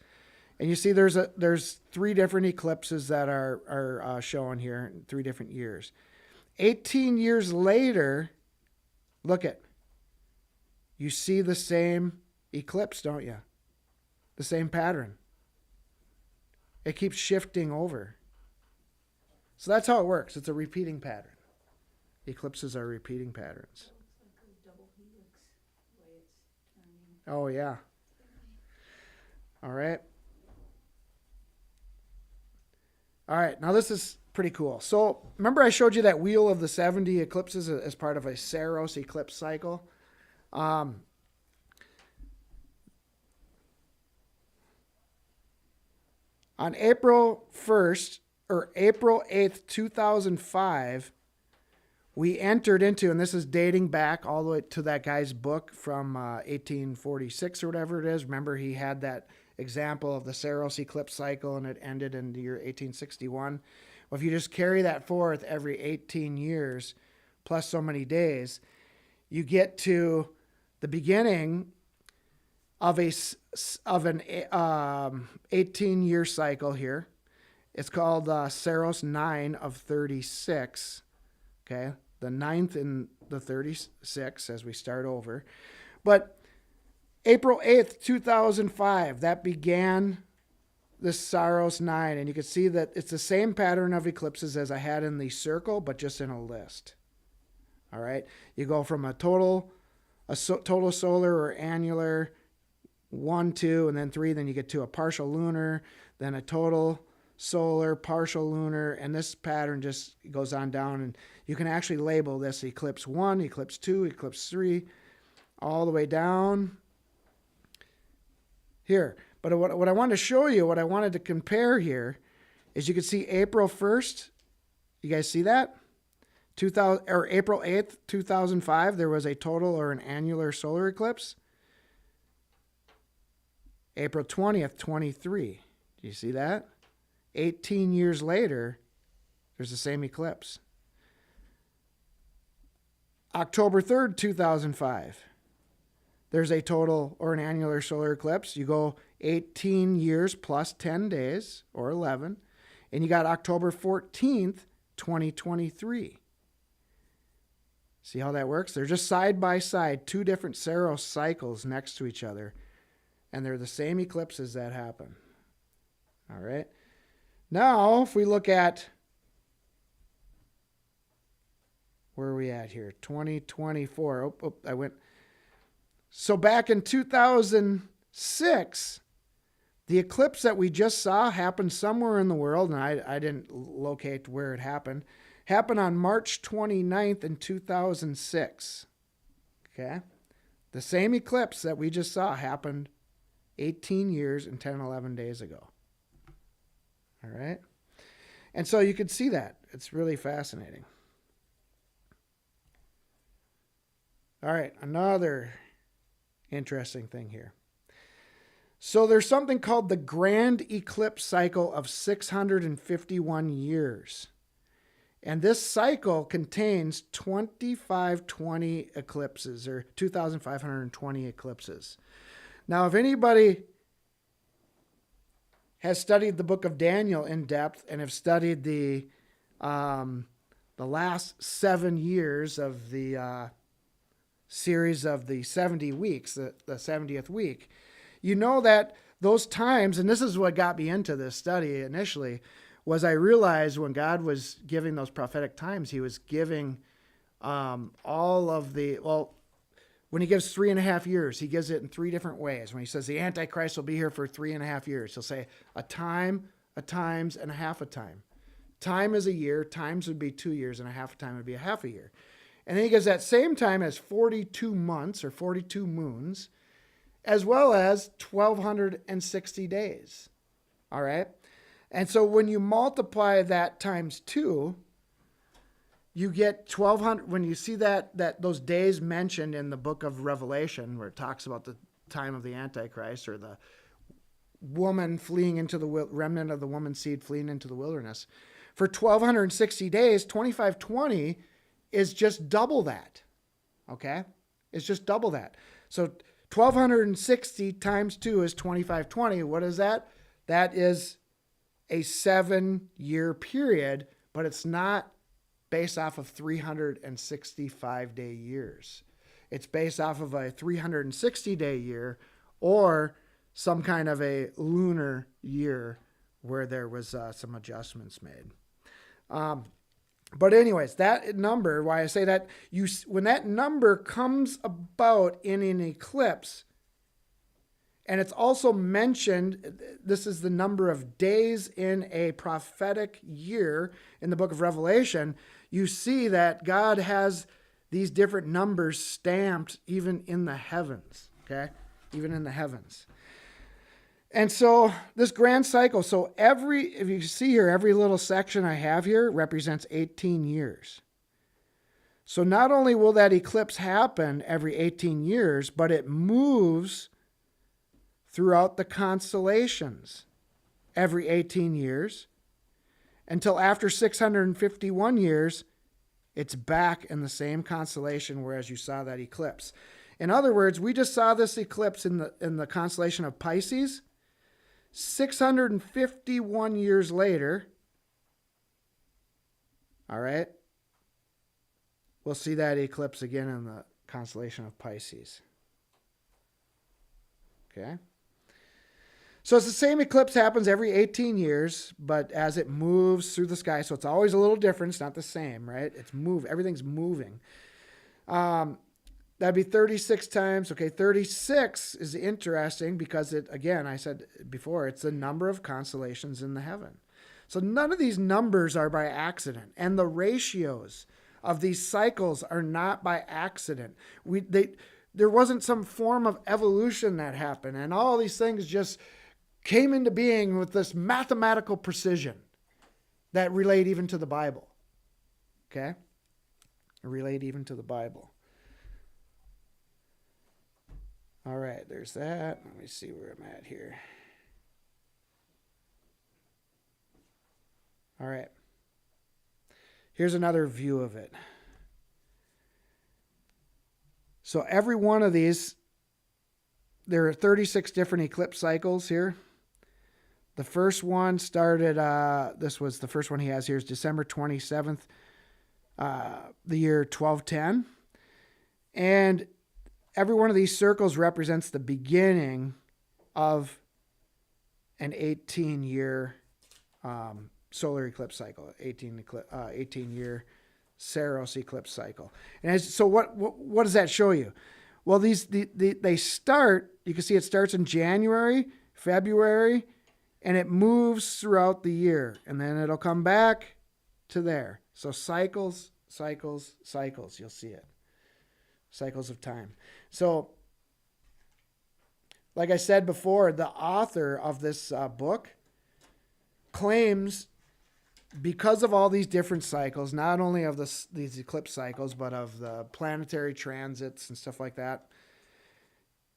and you see there's three different eclipses that are shown here in 3 different years. 18 years later, look at, you see the same eclipse, don't you? The same pattern. It keeps shifting over. So that's how it works. It's a repeating pattern. Eclipses are repeating patterns. Oh, yeah. All right. All right. Now this is pretty cool. So remember I showed you that wheel of the 70 eclipses as part of a Saros eclipse cycle? On April 1st or April 8th, 2005, we entered into, and this is dating back all the way to that guy's book from 1846 or whatever it is. Remember, he had that example of the Saros eclipse cycle, and it ended in the year 1861. Well, if you just carry that forth every 18 years plus so many days, you get to the beginning of an 18-year cycle here. It's called Saros 9 of 36. Okay, the 9th in the 36 as we start over. But April 8th, 2005, that began this Saros 9. And you can see that it's the same pattern of eclipses as I had in the circle, but just in a list. All right, you go from a total solar or annular, 1, 2, and then 3. Then you get to a partial lunar, then a total solar, partial lunar, and this pattern just goes on down, and you can actually label this eclipse 1, eclipse 2, eclipse 3, all the way down here. But what I wanted to show you, what I wanted to compare here, is you can see April 1st. You guys see that? April 8th, 2005, there was a total or an annular solar eclipse. April 20th, 23. Do you see that? 18 years later, there's the same eclipse. October 3rd, 2005. There's a total or an annular solar eclipse. You go 18 years plus 10 days, or 11, and you got October 14th, 2023. See how that works? They're just side by side, 2 different Saros cycles next to each other, and they're the same eclipses that happen. All right. Now, if we look at, where are we at here? 2024. I went. So back in 2006, the eclipse that we just saw happened somewhere in the world, and I didn't locate where it happened on March 29th in 2006. Okay? The same eclipse that we just saw happened 18 years and 10, 11 days ago. All right? And so you can see that. It's really fascinating. All right, another interesting thing here. So there's something called the Grand Eclipse Cycle of 651 years. And this cycle contains 2,520 eclipses, or 2,520 eclipses. Now, if anybody has studied the book of Daniel in depth and have studied the last 7 years of the series of the 70 weeks, the 70th week, you know that those times, and this is what got me into this study initially, was I realized when God was giving those prophetic times, he was giving all of the, well, when he gives 3.5 years, he gives it in 3 different ways. When he says the Antichrist will be here for 3.5 years, he'll say a time, a times, and a half a time. Time is a year, times would be 2 years, and a half a time would be a half a year. And then he gives that same time as 42 months or 42 moons, as well as 1,260 days. All right? And so when you multiply that times 2, you get 1,200. When you see that those days mentioned in the book of Revelation, where it talks about the time of the Antichrist, or the woman fleeing into the remnant of the woman's seed fleeing into the wilderness, for 1,260 days, 2520 is just double that. Okay? It's just double that. So 1,260 times 2 is 2520. What is that? That is a 7-year period, but it's not based off of 365-day years. It's based off of a 360-day year or some kind of a lunar year where there was some adjustments made. But anyways, that number, why I say that, when that number comes about in an eclipse, and it's also mentioned, this is the number of days in a prophetic year in the book of Revelation, you see that God has these different numbers stamped even in the heavens, okay? Even in the heavens. And so this grand cycle, so if you see here, every little section I have here represents 18 years. So not only will that eclipse happen every 18 years, but it moves throughout the constellations every 18 years until after 651 years, it's back in the same constellation whereas you saw that eclipse. In other words, we just saw this eclipse in the constellation of Pisces. 651 years later, all right, we'll see that eclipse again in the constellation of Pisces. Okay? So it's the same eclipse happens every 18 years, but as it moves through the sky, so it's always a little different. It's not the same, right? Everything's moving. That'd be 36 times. Okay, 36 is interesting because again, I said before, it's the number of constellations in the heaven. So none of these numbers are by accident, and the ratios of these cycles are not by accident. There wasn't some form of evolution that happened, and all these things just came into being with this mathematical precision that relate even to the Bible. Okay? Relate even to the Bible. All right, there's that. Let me see where I'm at here. All right. Here's another view of it. So every one of these, there are 36 different eclipse cycles here. The first one started, this was the first one he has here, is December 27th, the year 1210. And every one of these circles represents the beginning of an 18-year solar eclipse cycle, 18-year Saros eclipse cycle. And so what does that show you? Well, they start, you can see it starts in January, February, and it moves throughout the year. And then it'll come back to there. So cycles, cycles, cycles, you'll see it. Cycles of time. So, like I said before, the author of this book claims, because of all these different cycles, not only of these eclipse cycles, but of the planetary transits and stuff like that,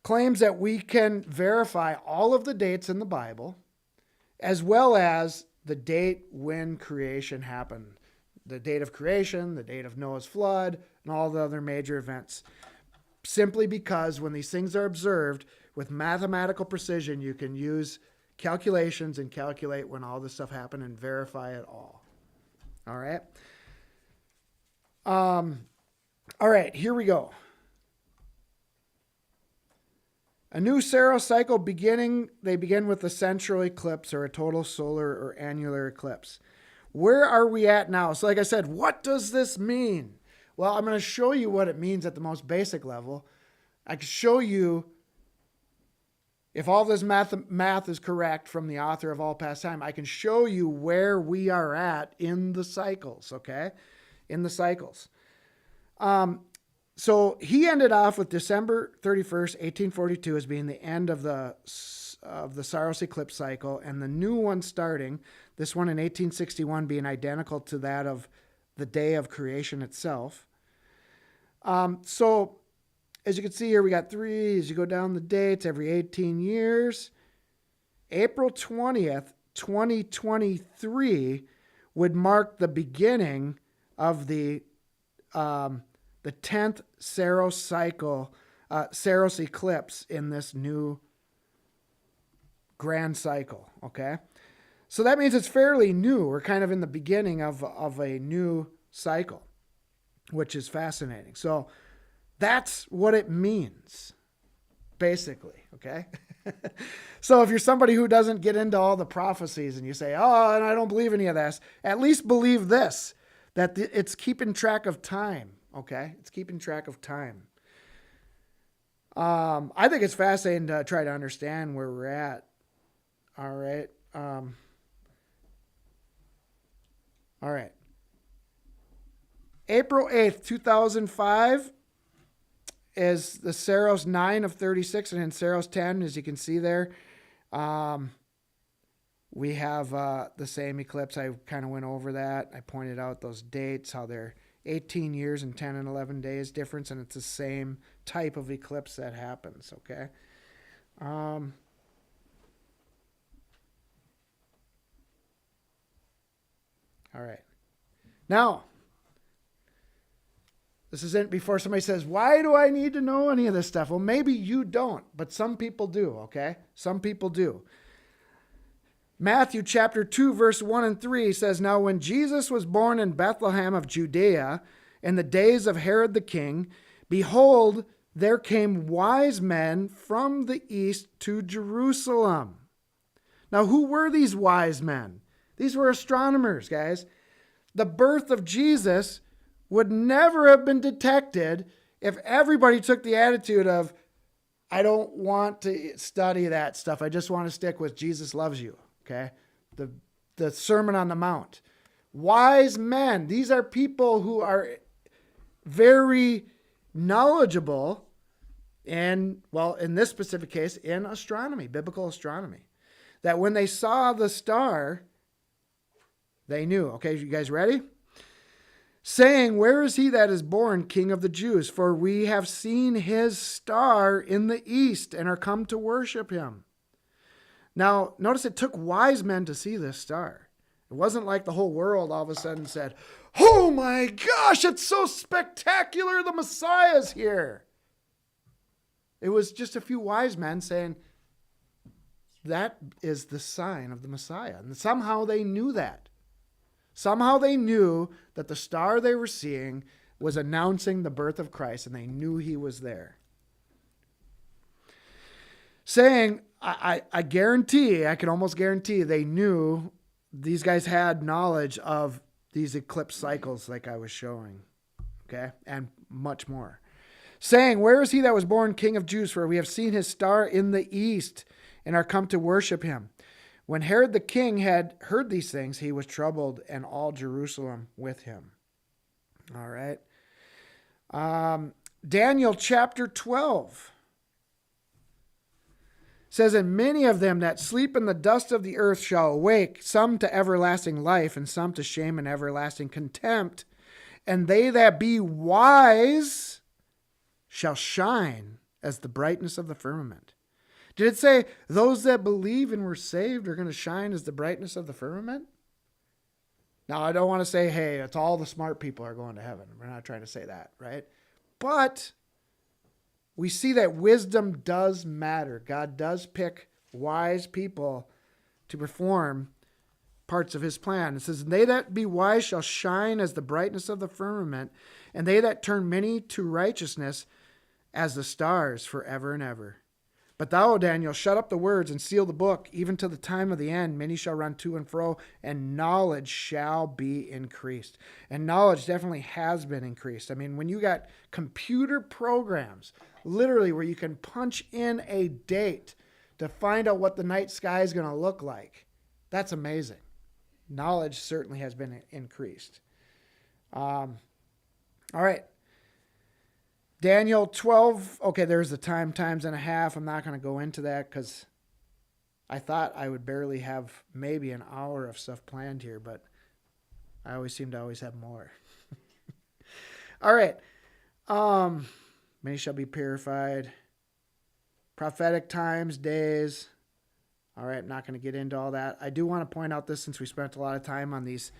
claims that we can verify all of the dates in the Bible, as well as the date when creation happened. The date of creation, the date of Noah's flood, and all the other major events. Simply because when these things are observed with mathematical precision, you can use calculations and calculate when all this stuff happened and verify it all. All right? All right, here we go. A new Saros cycle they begin with the central eclipse or a total solar or annular eclipse. Where are we at now? So like I said, what does this mean? Well, I'm going to show you what it means at the most basic level. I can show you, if all this math is correct from the author of all past time, I can show you where we are at in the cycles, okay? In the cycles. So he ended off with December 31st, 1842 as being the end of the Saros eclipse cycle, and the new one starting, this one in 1861 being identical to that of the day of creation itself. So as you can see here, we got 3, as you go down the dates, every 18 years. April 20th, 2023 would mark the beginning of the 10th Saros cycle, Saros eclipse in this new grand cycle, okay? So that means it's fairly new. We're kind of in the beginning of a new cycle, which is fascinating. So that's what it means, basically, okay? So if you're somebody who doesn't get into all the prophecies and you say, oh, and I don't believe any of this, at least believe this, that it's keeping track of time, okay? It's keeping track of time. I think it's fascinating to try to understand where we're at. All right. All right. April 8th, 2005 is the Saros 9 of 36, and in Saros 10, as you can see there, we have the same eclipse. I kind of went over that. I pointed out those dates, how they're 18 years and 10 and 11 days difference, and it's the same type of eclipse that happens, okay? All right. Now, this isn't before somebody says, why do I need to know any of this stuff? Well, maybe you don't, but some people do, okay? Some people do. Matthew chapter 2, verse 1 and 3 says, Now when Jesus was born in Bethlehem of Judea in the days of Herod the king, behold, there came wise men from the east to Jerusalem. Now, who were these wise men? These were astronomers, guys. The birth of Jesus would never have been detected if everybody took the attitude of, I don't want to study that stuff. I just want to stick with Jesus loves you. Okay. The Sermon on the Mount. Wise men. These are people who are very knowledgeable in this specific case, in astronomy, biblical astronomy. That when they saw the star, they knew. Okay, you guys ready? Saying, where is he that is born King of the Jews? For we have seen his star in the east and are come to worship him. Now, notice it took wise men to see this star. It wasn't like the whole world all of a sudden said, oh my gosh, it's so spectacular, the Messiah's here. It was just a few wise men saying, that is the sign of the Messiah. And somehow they knew that. Somehow they knew that the star they were seeing was announcing the birth of Christ, and they knew he was there. Saying, I guarantee, I can almost guarantee they knew, these guys had knowledge of these eclipse cycles like I was showing, okay, and much more. Saying, where is he that was born King of Jews? For we have seen his star in the east and are come to worship him. When Herod the king had heard these things, he was troubled, and all Jerusalem with him. All right. Daniel chapter 12 says, and many of them that sleep in the dust of the earth shall awake, some to everlasting life, and some to shame and everlasting contempt. And they that be wise shall shine as the brightness of the firmament. Did it say those that believe and were saved are going to shine as the brightness of the firmament? Now, I don't want to say, hey, it's all the smart people are going to heaven. We're not trying to say that, right? But we see that wisdom does matter. God does pick wise people to perform parts of his plan. It says, they that be wise shall shine as the brightness of the firmament, and they that turn many to righteousness as the stars forever and ever. But thou, O Daniel, shut up the words and seal the book, even to the time of the end. Many shall run to and fro, and knowledge shall be increased. And knowledge definitely has been increased. I mean, when you got computer programs, literally where you can punch in a date to find out what the night sky is going to look like, that's amazing. Knowledge certainly has been increased. All right. Daniel 12, okay, there's the times and a half. I'm not going to go into that because I thought I would barely have maybe an hour of stuff planned here, but I always seem to always have more. All right. Many shall be purified. Prophetic times, days. All right, I'm not going to get into all that. I do want to point out this since we spent a lot of time on this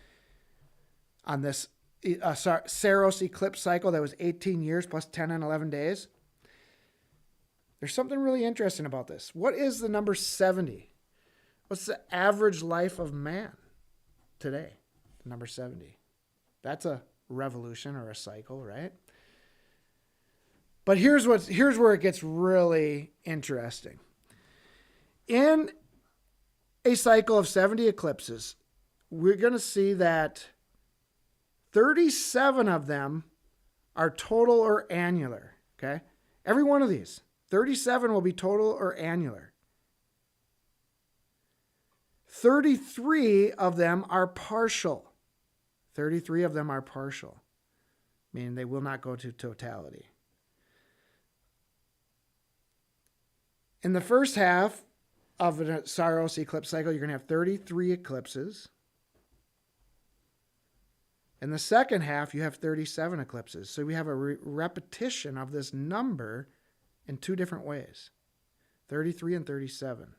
Saros eclipse cycle that was 18 years plus 10 and 11 days. There's something really interesting about this. What is the number 70? What's the average life of man today? The number 70. That's a revolution or a cycle, right? But here's where it gets really interesting. In a cycle of 70 eclipses, we're going to see that 37 of them are total or annular, okay? Every one of these, 37 will be total or annular. 33 of them are partial. 33 of them are partial, meaning they will not go to totality. In the first half of a Saros eclipse cycle, you're going to have 33 eclipses. In the second half, you have 37 eclipses. So we have a repetition of this number in two different ways, 33 and 37.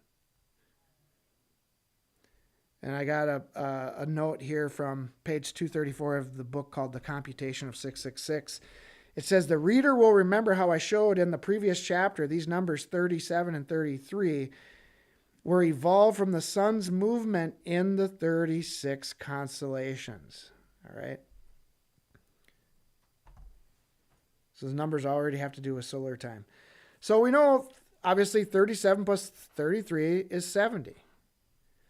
And I got a note here from page 234 of the book called The Computation of 666. It says, the reader will remember how I showed in the previous chapter these numbers 37 and 33 were evolved from the sun's movement in the 36 constellations. All right. So the numbers already have to do with solar time. So we know, obviously, 37 plus 33 is 70.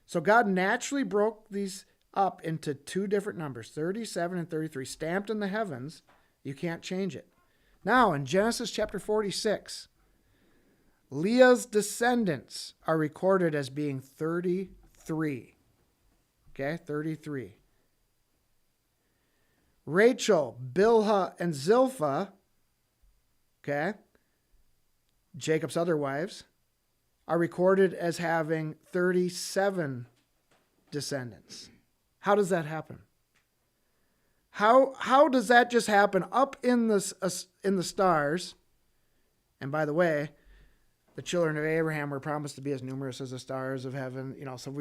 So God naturally broke these up into two different numbers, 37 and 33, stamped in the heavens. You can't change it. Now, in Genesis chapter 46, Leah's descendants are recorded as being 33. Okay, 33. Rachel, Bilhah, and Zilpah, okay, Jacob's other wives, are recorded as having 37 descendants. How does that happen? How does that just happen up in the stars? And by the way, the children of Abraham were promised to be as numerous as the stars of heaven. You know, so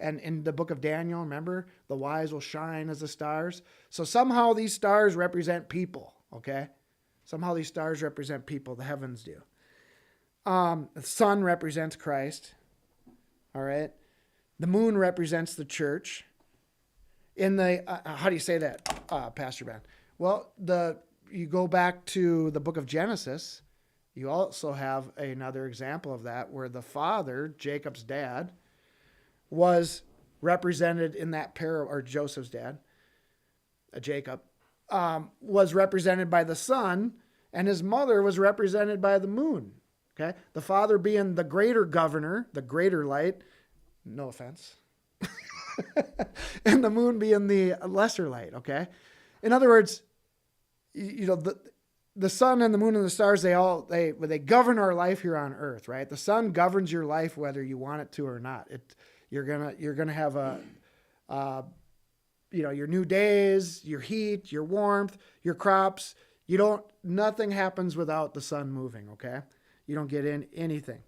and in the book of Daniel, remember, the wise will shine as the stars. So somehow these stars represent people, okay? Somehow these stars represent people, the heavens do. The sun represents Christ, all right? The moon represents the church. In the, how do you say that, Pastor Ben? Well, you go back to the book of Genesis, you also have another example of that where the father, Jacob's dad, was represented in that parable, or Joseph's dad, Jacob, was represented by the sun, and his mother was represented by the moon. Okay, the father being the greater governor, the greater light, no offense, and the moon being the lesser light. Okay, in other words, the sun and the moon and the stars, they govern our life here on earth, right? The sun governs your life whether you want it to or not. You're gonna have your new days, your heat, your warmth, your crops. Nothing happens without the sun moving. Okay, you don't get in anything.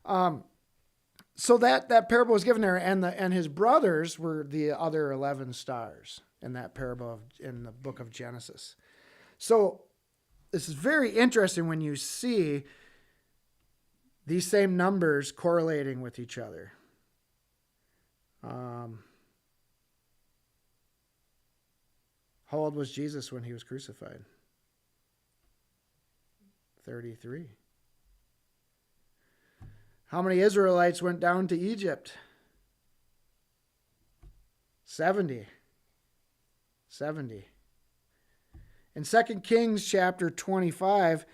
So that parable was given there, and his brothers were the other 11 stars in that parable in the book of Genesis. So this is very interesting when you see these same numbers correlating with each other. How old was Jesus when he was crucified? 33. How many Israelites went down to Egypt? 70. 70. In 2 Kings chapter 25,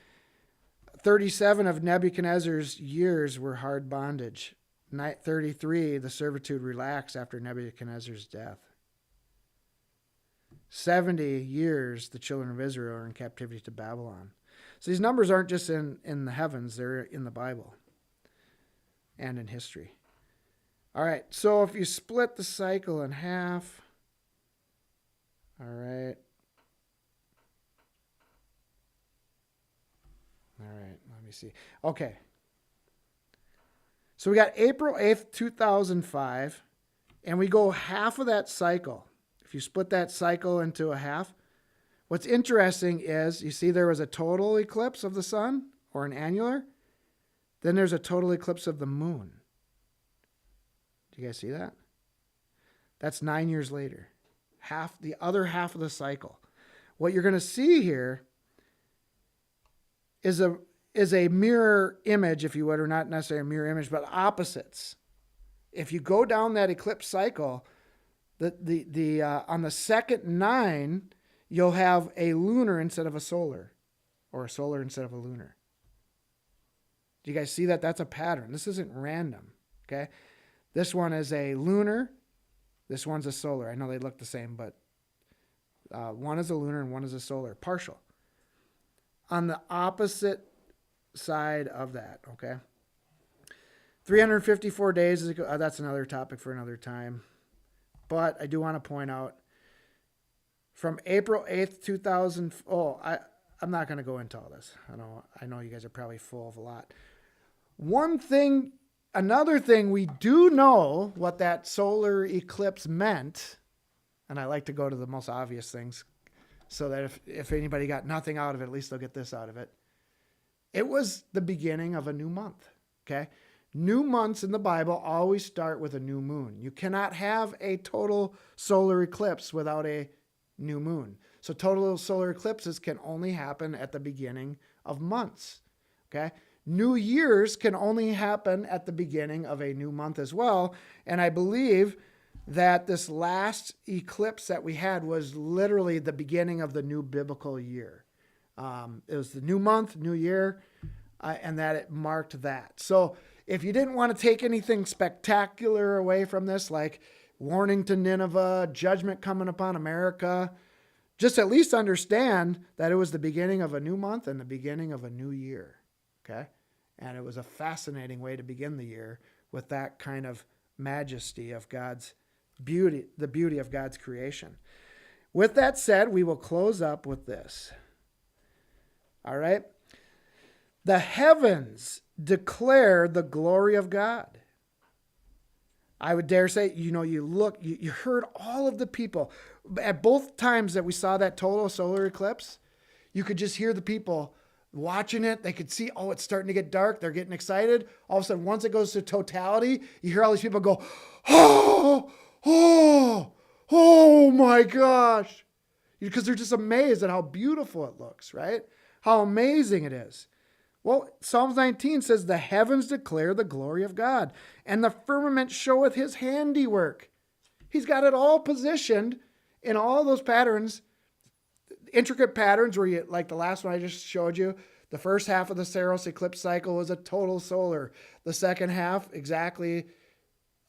37 of Nebuchadnezzar's years were hard bondage. 33, the servitude relaxed after Nebuchadnezzar's death. 70 years the children of Israel are in captivity to Babylon. So these numbers aren't just in the heavens, they're in the Bible and in history. All right, so if you split the cycle in half, all right. All right, let me see. Okay. So we got April 8th, 2005, and we go half of that cycle. If you split that cycle into a half, what's interesting is, you see there was a total eclipse of the sun, or an annular. Then there's a total eclipse of the moon. Do you guys see that? That's 9 years later. The other half of the cycle. What you're going to see here is a mirror image, if you would, or not necessarily a mirror image, but opposites. If you go down that eclipse cycle, on the second 9, you'll have a lunar instead of a solar, or a solar instead of a lunar. Do you guys see that? That's a pattern. This isn't random. Okay, this one is a lunar. This one's a solar. I know they look the same, but one is a lunar and one is a solar, partial. On the opposite side of that, okay? 354 days, that's another topic for another time. But I do want to point out, from April 8th, 2000, I'm not going to go into all this. I know you guys are probably full of a lot. Another thing we do know what that solar eclipse meant, and I like to go to the most obvious things, so that if anybody got nothing out of it, at least they'll get this out of it. It was the beginning of a new month, okay? New months in the Bible always start with a new moon. You cannot have a total solar eclipse without a new moon. So total solar eclipses can only happen at the beginning of months, okay? New years can only happen at the beginning of a new month as well. And I believe that this last eclipse that we had was literally the beginning of the new biblical year. It was the new month, new year, and that it marked that. So if you didn't want to take anything spectacular away from this, like warning to Nineveh, judgment coming upon America, just at least understand that it was the beginning of a new month and the beginning of a new year. Okay? And it was a fascinating way to begin the year with that kind of majesty of God's beauty, the beauty of God's creation. With that said, we will close up with this. All right? The heavens declare the glory of God. I would dare say, you heard all of the people. At both times that we saw that total solar eclipse, you could just hear the people watching it. They could see, it's starting to get dark. They're getting excited. All of a sudden, once it goes to totality, you hear all these people go, oh my gosh. Because they're just amazed at how beautiful it looks, right? How amazing it is. Well, Psalms 19 says, the heavens declare the glory of God, and the firmament showeth his handiwork. He's got it all positioned in all those patterns, intricate patterns where you, like the last one I just showed you, the first half of the Saros eclipse cycle was a total solar. The second half, exactly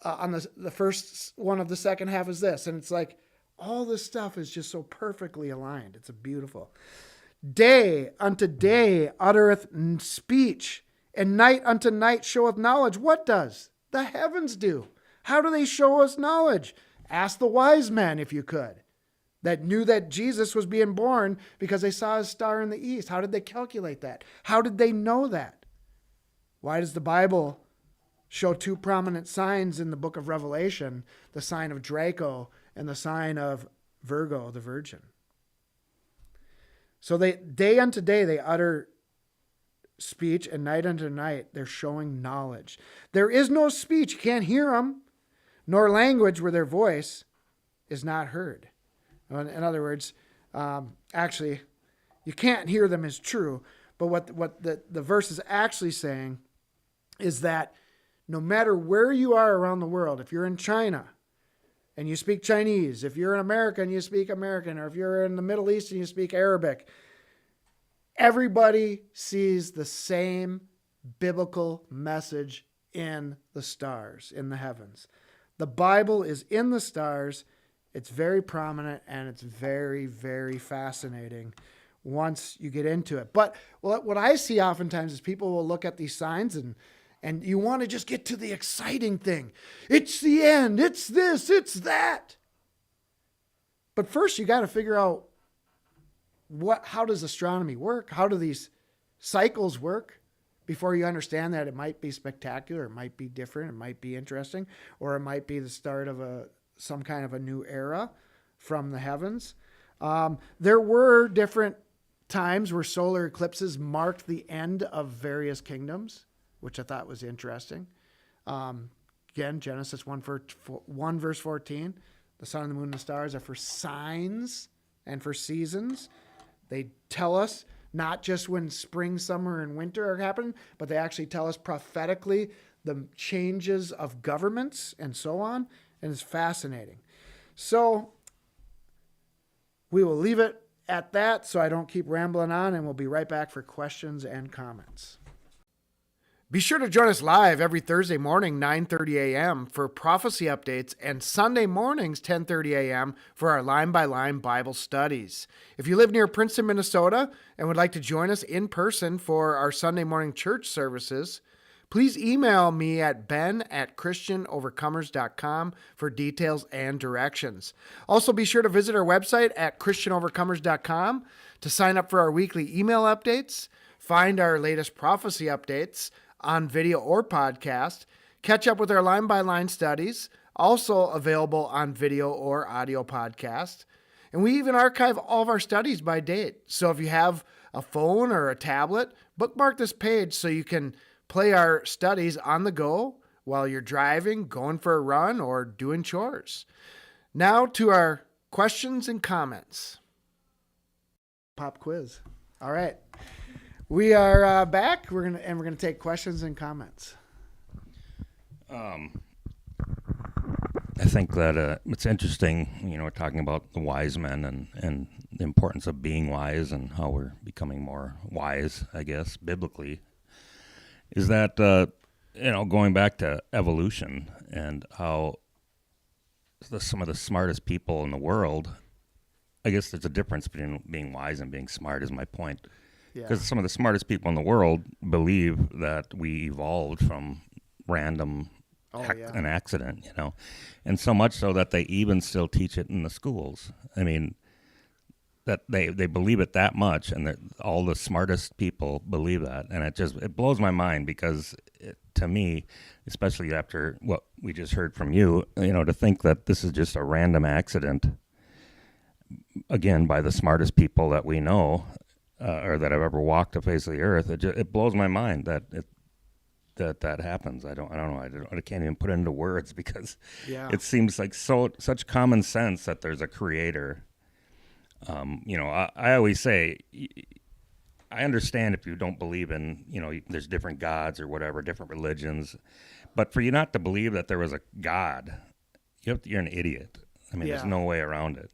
on the first one of the second half is this. And it's like all this stuff is just so perfectly aligned. It's beautiful. Day unto day uttereth speech, and night unto night showeth knowledge. What does? The heavens do. How do they show us knowledge? Ask the wise men, if you could, that knew that Jesus was being born because they saw his star in the east. How did they calculate that? How did they know that? Why does the Bible show two prominent signs in the book of Revelation, the sign of Draco and the sign of Virgo, the virgin? So day unto day they utter speech, and night unto night they're showing knowledge. There is no speech, you can't hear them, nor language where their voice is not heard. In other words, actually, you can't hear them is true, but what the verse is actually saying is that no matter where you are around the world, if you're in China and you speak Chinese, if you're in America and you speak American, or if you're in the Middle East and you speak Arabic, everybody sees the same biblical message in the stars, in the heavens. The Bible is in the stars. It's very prominent, and it's very, very fascinating once you get into it. But what I see oftentimes is people will look at these signs and you want to just get to the exciting thing. It's the end. It's this. It's that. But first, you got to figure out how does astronomy work? How do these cycles work? Before you understand that it might be spectacular, it might be different, it might be interesting, or it might be the start of some kind of a new era from the heavens. There were different times where solar eclipses marked the end of various kingdoms, which I thought was interesting. Again, Genesis 1 verse 14, the sun and the moon and the stars are for signs and for seasons. They tell us not just when spring, summer, and winter are happening, but they actually tell us prophetically the changes of governments and so on. And it's fascinating. So we will leave it at that so I don't keep rambling on, and we'll be right back for questions and comments. Be sure to join us live every Thursday morning, 9:30 a.m. for prophecy updates, and Sunday mornings, 10:30 a.m. for our line-by-line Bible studies. If you live near Princeton, Minnesota, and would like to join us in person for our Sunday morning church services, please email me at ben@christianovercomers.com for details and directions. Also, be sure to visit our website at christianovercomers.com to sign up for our weekly email updates, find our latest prophecy updates on video or podcast, catch up with our line-by-line studies, also available on video or audio podcast. And we even archive all of our studies by date. So if you have a phone or a tablet, bookmark this page so you can play our studies on the go while you're driving, going for a run, or doing chores. Now to our questions and comments. Pop quiz. All right. We are back. We're gonna take questions and comments. I think that it's interesting, we're talking about the wise men and the importance of being wise and how we're becoming more wise, I guess, biblically, is that, going back to evolution and how some of the smartest people in the world, I guess there's a difference between being wise and being smart is my point. Because some of the smartest people in the world believe that we evolved from random an accident, and so much so that they even still teach it in the schools. I mean, that they believe it that much, and that all the smartest people believe that, and it blows my mind because to me, especially after what we just heard from you, to think that this is just a random accident, again, by the smartest people that we know. Or that I've ever walked the face of the earth, it blows my mind that that happens. I don't know. I can't even put it into words because it seems like such common sense that there's a creator. I always say, I understand if you don't believe in, there's different gods or whatever, different religions, but for you not to believe that there was a God, you're an idiot. I mean, there's no way around it.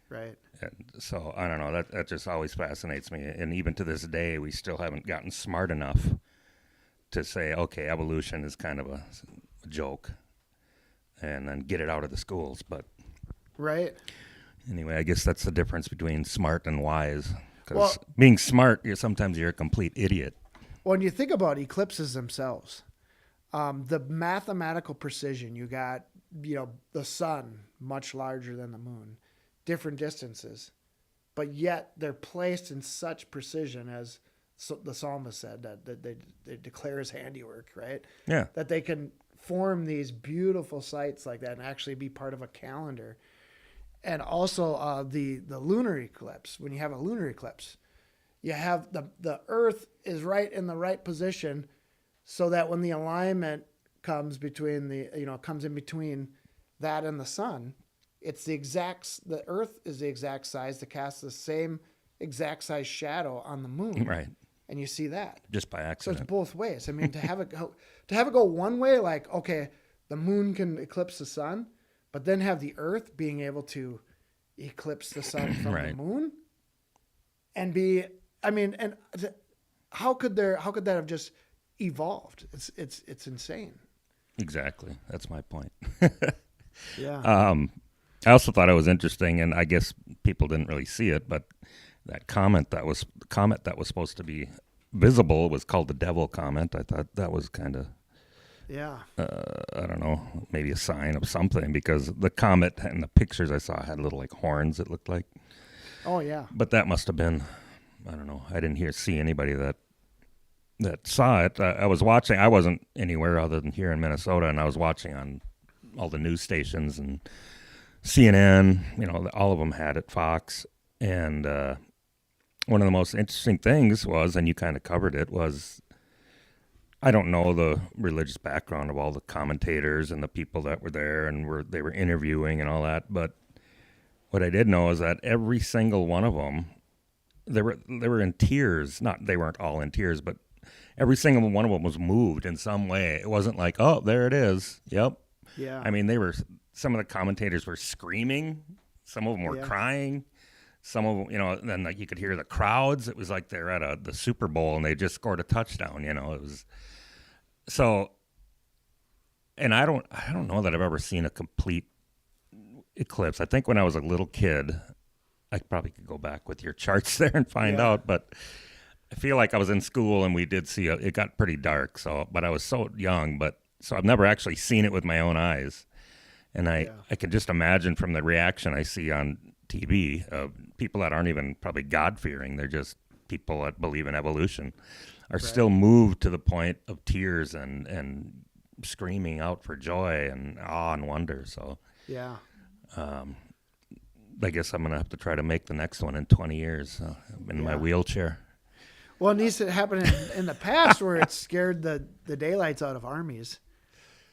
Right. And so I don't know, that just always fascinates me, and even to this day we still haven't gotten smart enough to say, okay, evolution is kind of a joke, and then get it out of the schools. But right. Anyway, I guess that's the difference between smart and wise, because being smart, sometimes you're a complete idiot. When you think about eclipses themselves, the mathematical precision, you got the sun much larger than the moon, different distances, but yet they're placed in such precision, as the psalmist said, that they declare his handiwork, right? Yeah. That they can form these beautiful sites like that and actually be part of a calendar. And also the lunar eclipse. When you have a lunar eclipse, you have the Earth is right in the right position, so that when the alignment comes between comes in between that and the sun, the Earth is the exact size to cast the same exact size shadow on the moon. Right. and you see that. Just by So it's accident. both ways. I mean, to have it go one way, like, okay, the moon can eclipse the sun, but then have the Earth being able to eclipse the sun from Right. the moon, and be, I mean, and how could that have just evolved? It's insane. Exactly. That's my point. Yeah. I also thought it was interesting, and I guess people didn't really see it, but that comet that was supposed to be visible was called the Devil Comet. I thought that was kind of, Yeah. I don't know, maybe a sign of something, because the comet and the pictures I saw had little like horns, it looked like. Oh yeah. But that must have been, I don't know. I didn't see anybody that saw it. I was watching. I wasn't anywhere other than here in Minnesota, and I was watching on all the news stations and CNN. You know, all of them had it. Fox. And one of the most interesting things was, and you kind of covered it, was I don't know the religious background of all the commentators and the people that were there and they were interviewing and all that, but what I did know is that every single one of them, they were in tears. Not they weren't all in tears, but every single one of them was moved in some way. It wasn't like, oh, there it is. Yep. Yeah. I mean, some of the commentators were screaming. Some of them were crying. Some of them, you know, then like you could hear the crowds. It was like they're at the Super Bowl and they just scored a touchdown. You know, it was so. And I don't know that I've ever seen a complete eclipse. I think when I was a little kid, I probably could go back with your charts there and find out, but I feel like I was in school and we did see it got pretty dark. So, but I was so young, so I've never actually seen it with my own eyes. And I could just imagine from the reaction I see on TV of people that aren't even probably God-fearing. They're just people that believe in evolution are still moved to the point of tears and screaming out for joy and awe and wonder. So, Yeah. I guess I'm going to have to try to make the next one in 20 years in my wheelchair. Well, it needs to happen in the past where it scared the daylights out of armies.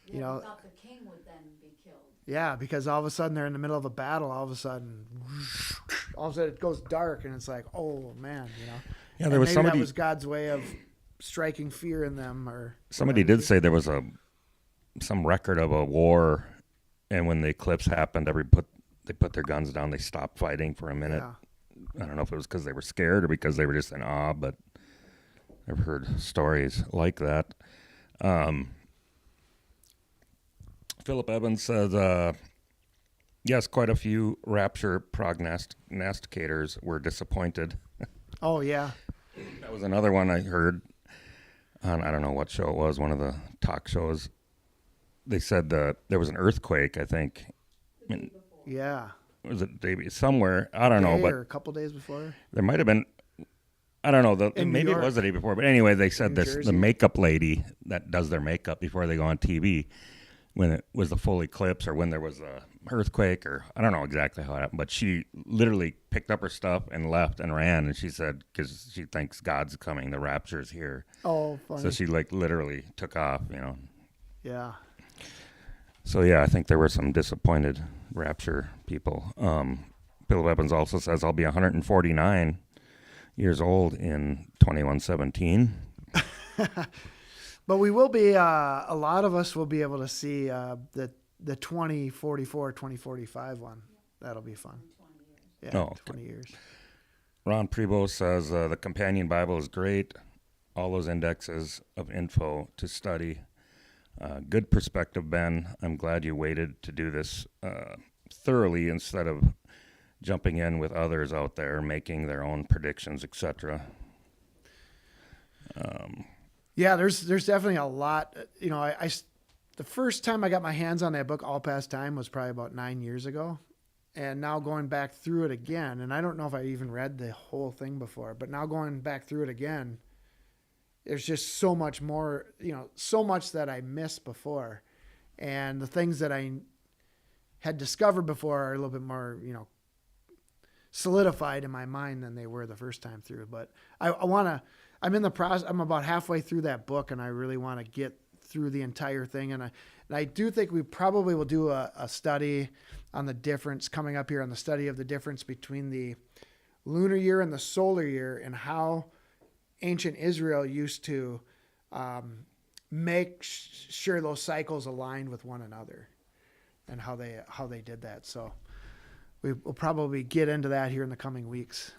You know, thought the king would then be killed. yeah, because all of a sudden they're in the middle of a battle. All of a sudden it goes dark, and it's like, oh man, you know. Yeah, there was maybe somebody. that was God's way of striking fear in them, or Somebody did say there was some record of a war, and when the eclipse happened, they put their guns down. They stopped fighting for a minute. Yeah. I don't know if it was because they were scared or because they were just in awe, but I've heard stories like that. Philip Evans says, yes, quite a few rapture prognosticators were disappointed. Oh yeah. That was another one I heard on, I don't know what show it was, one of the talk shows. They said that there was an earthquake, I think. Yeah. Was it somewhere? I don't know, but or a couple days before. there might have been. I don't know. In New Maybe it York. was the day before, but anyway, they said New the Jersey. makeup lady that does their makeup before they go on TV, when it was the full eclipse or when there was a earthquake, or I don't know exactly how it happened, but she literally picked up her stuff and left and ran, and she said because she thinks God's coming, the rapture's here. Oh, funny. So she like literally took off, you know. Yeah. So yeah, I think there were some disappointed rapture people. Bill Evans also says I'll be 149 years old in 2117. But we will be, a lot of us will be able to see the 2044, 2045 one. That'll be fun. 20 years. Yeah, Oh, okay. 20 years. Ron Prevost says the companion Bible is great. All those indexes of info to study. Good perspective, Ben. I'm glad you waited to do this thoroughly instead of jumping in with others out there making their own predictions, etc. Yeah, there's definitely a lot. You know, the first time I got my hands on that book, All Past Time, was probably about 9 years ago. And now going back through it again, and I don't know if I even read the whole thing before, but now going back through it again, there's just so much more, you know, so much that I missed before. And the things that I had discovered before are a little bit more, you know, solidified in my mind than they were the first time through. But I'm in the process, I'm about halfway through that book, and I really want to get through the entire thing. And I do think we probably will do a study on the difference coming up here, on the study of the difference between the lunar year and the solar year, and how ancient Israel used to make sure those cycles aligned with one another, and how they did that. So we will probably get into that here in the coming weeks.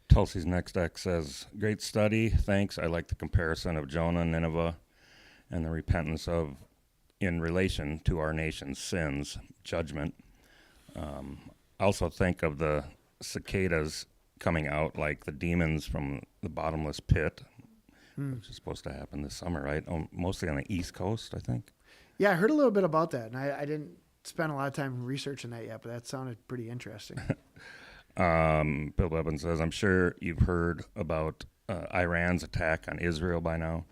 Tulsi's next X says, great study. Thanks. I like the comparison of Jonah and Nineveh and the repentance of in relation to our nation's sins, judgment. Also think of the cicadas coming out like the demons from the bottomless pit, which is supposed to happen this summer, right? Mostly on the East Coast, I think. Yeah, I heard a little bit about that, and I didn't spend a lot of time researching that yet, but that sounded pretty interesting. Bill Evans says, I'm sure you've heard about Iran's attack on Israel by now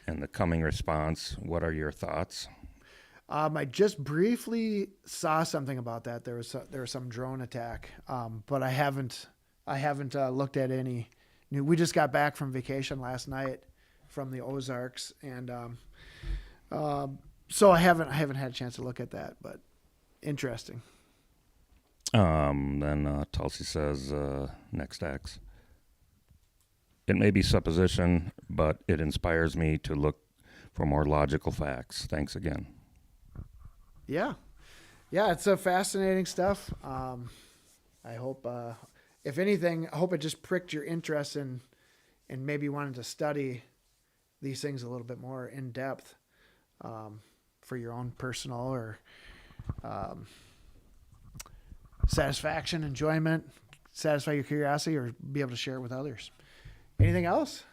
and the coming response. What are your thoughts? I just briefly saw something about that. There was some drone attack, but I haven't looked at any new. We just got back from vacation last night from the Ozarks, and so I haven't had a chance to look at that. But interesting. Then Tulsi says, next X. It may be supposition, but it inspires me to look for more logical facts. Thanks again. Yeah, it's a fascinating stuff. I hope, if anything, I hope it just pricked your interest in maybe wanting to study these things a little bit more in depth for your own personal or satisfaction, enjoyment, satisfy your curiosity, or be able to share it with others. Anything else?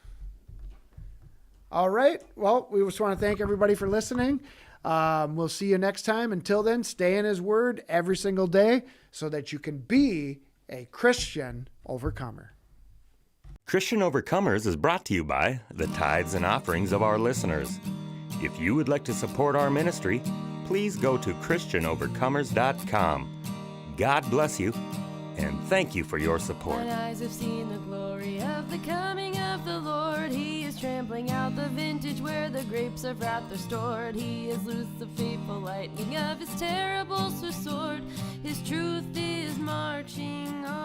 All right. Well, we just want to thank everybody for listening. We'll see you next time. Until then, stay in His Word every single day so that you can be a Christian overcomer. Christian Overcomers is brought to you by the tithes and offerings of our listeners. If you would like to support our ministry, please go to ChristianOvercomers.com. God bless you, and thank you for your support. Mine eyes have seen the glory of the coming of the Lord. He is trampling out the vintage where the grapes of wrath are stored. He has loosed the fateful lightning of His terrible sword. His truth is marching on.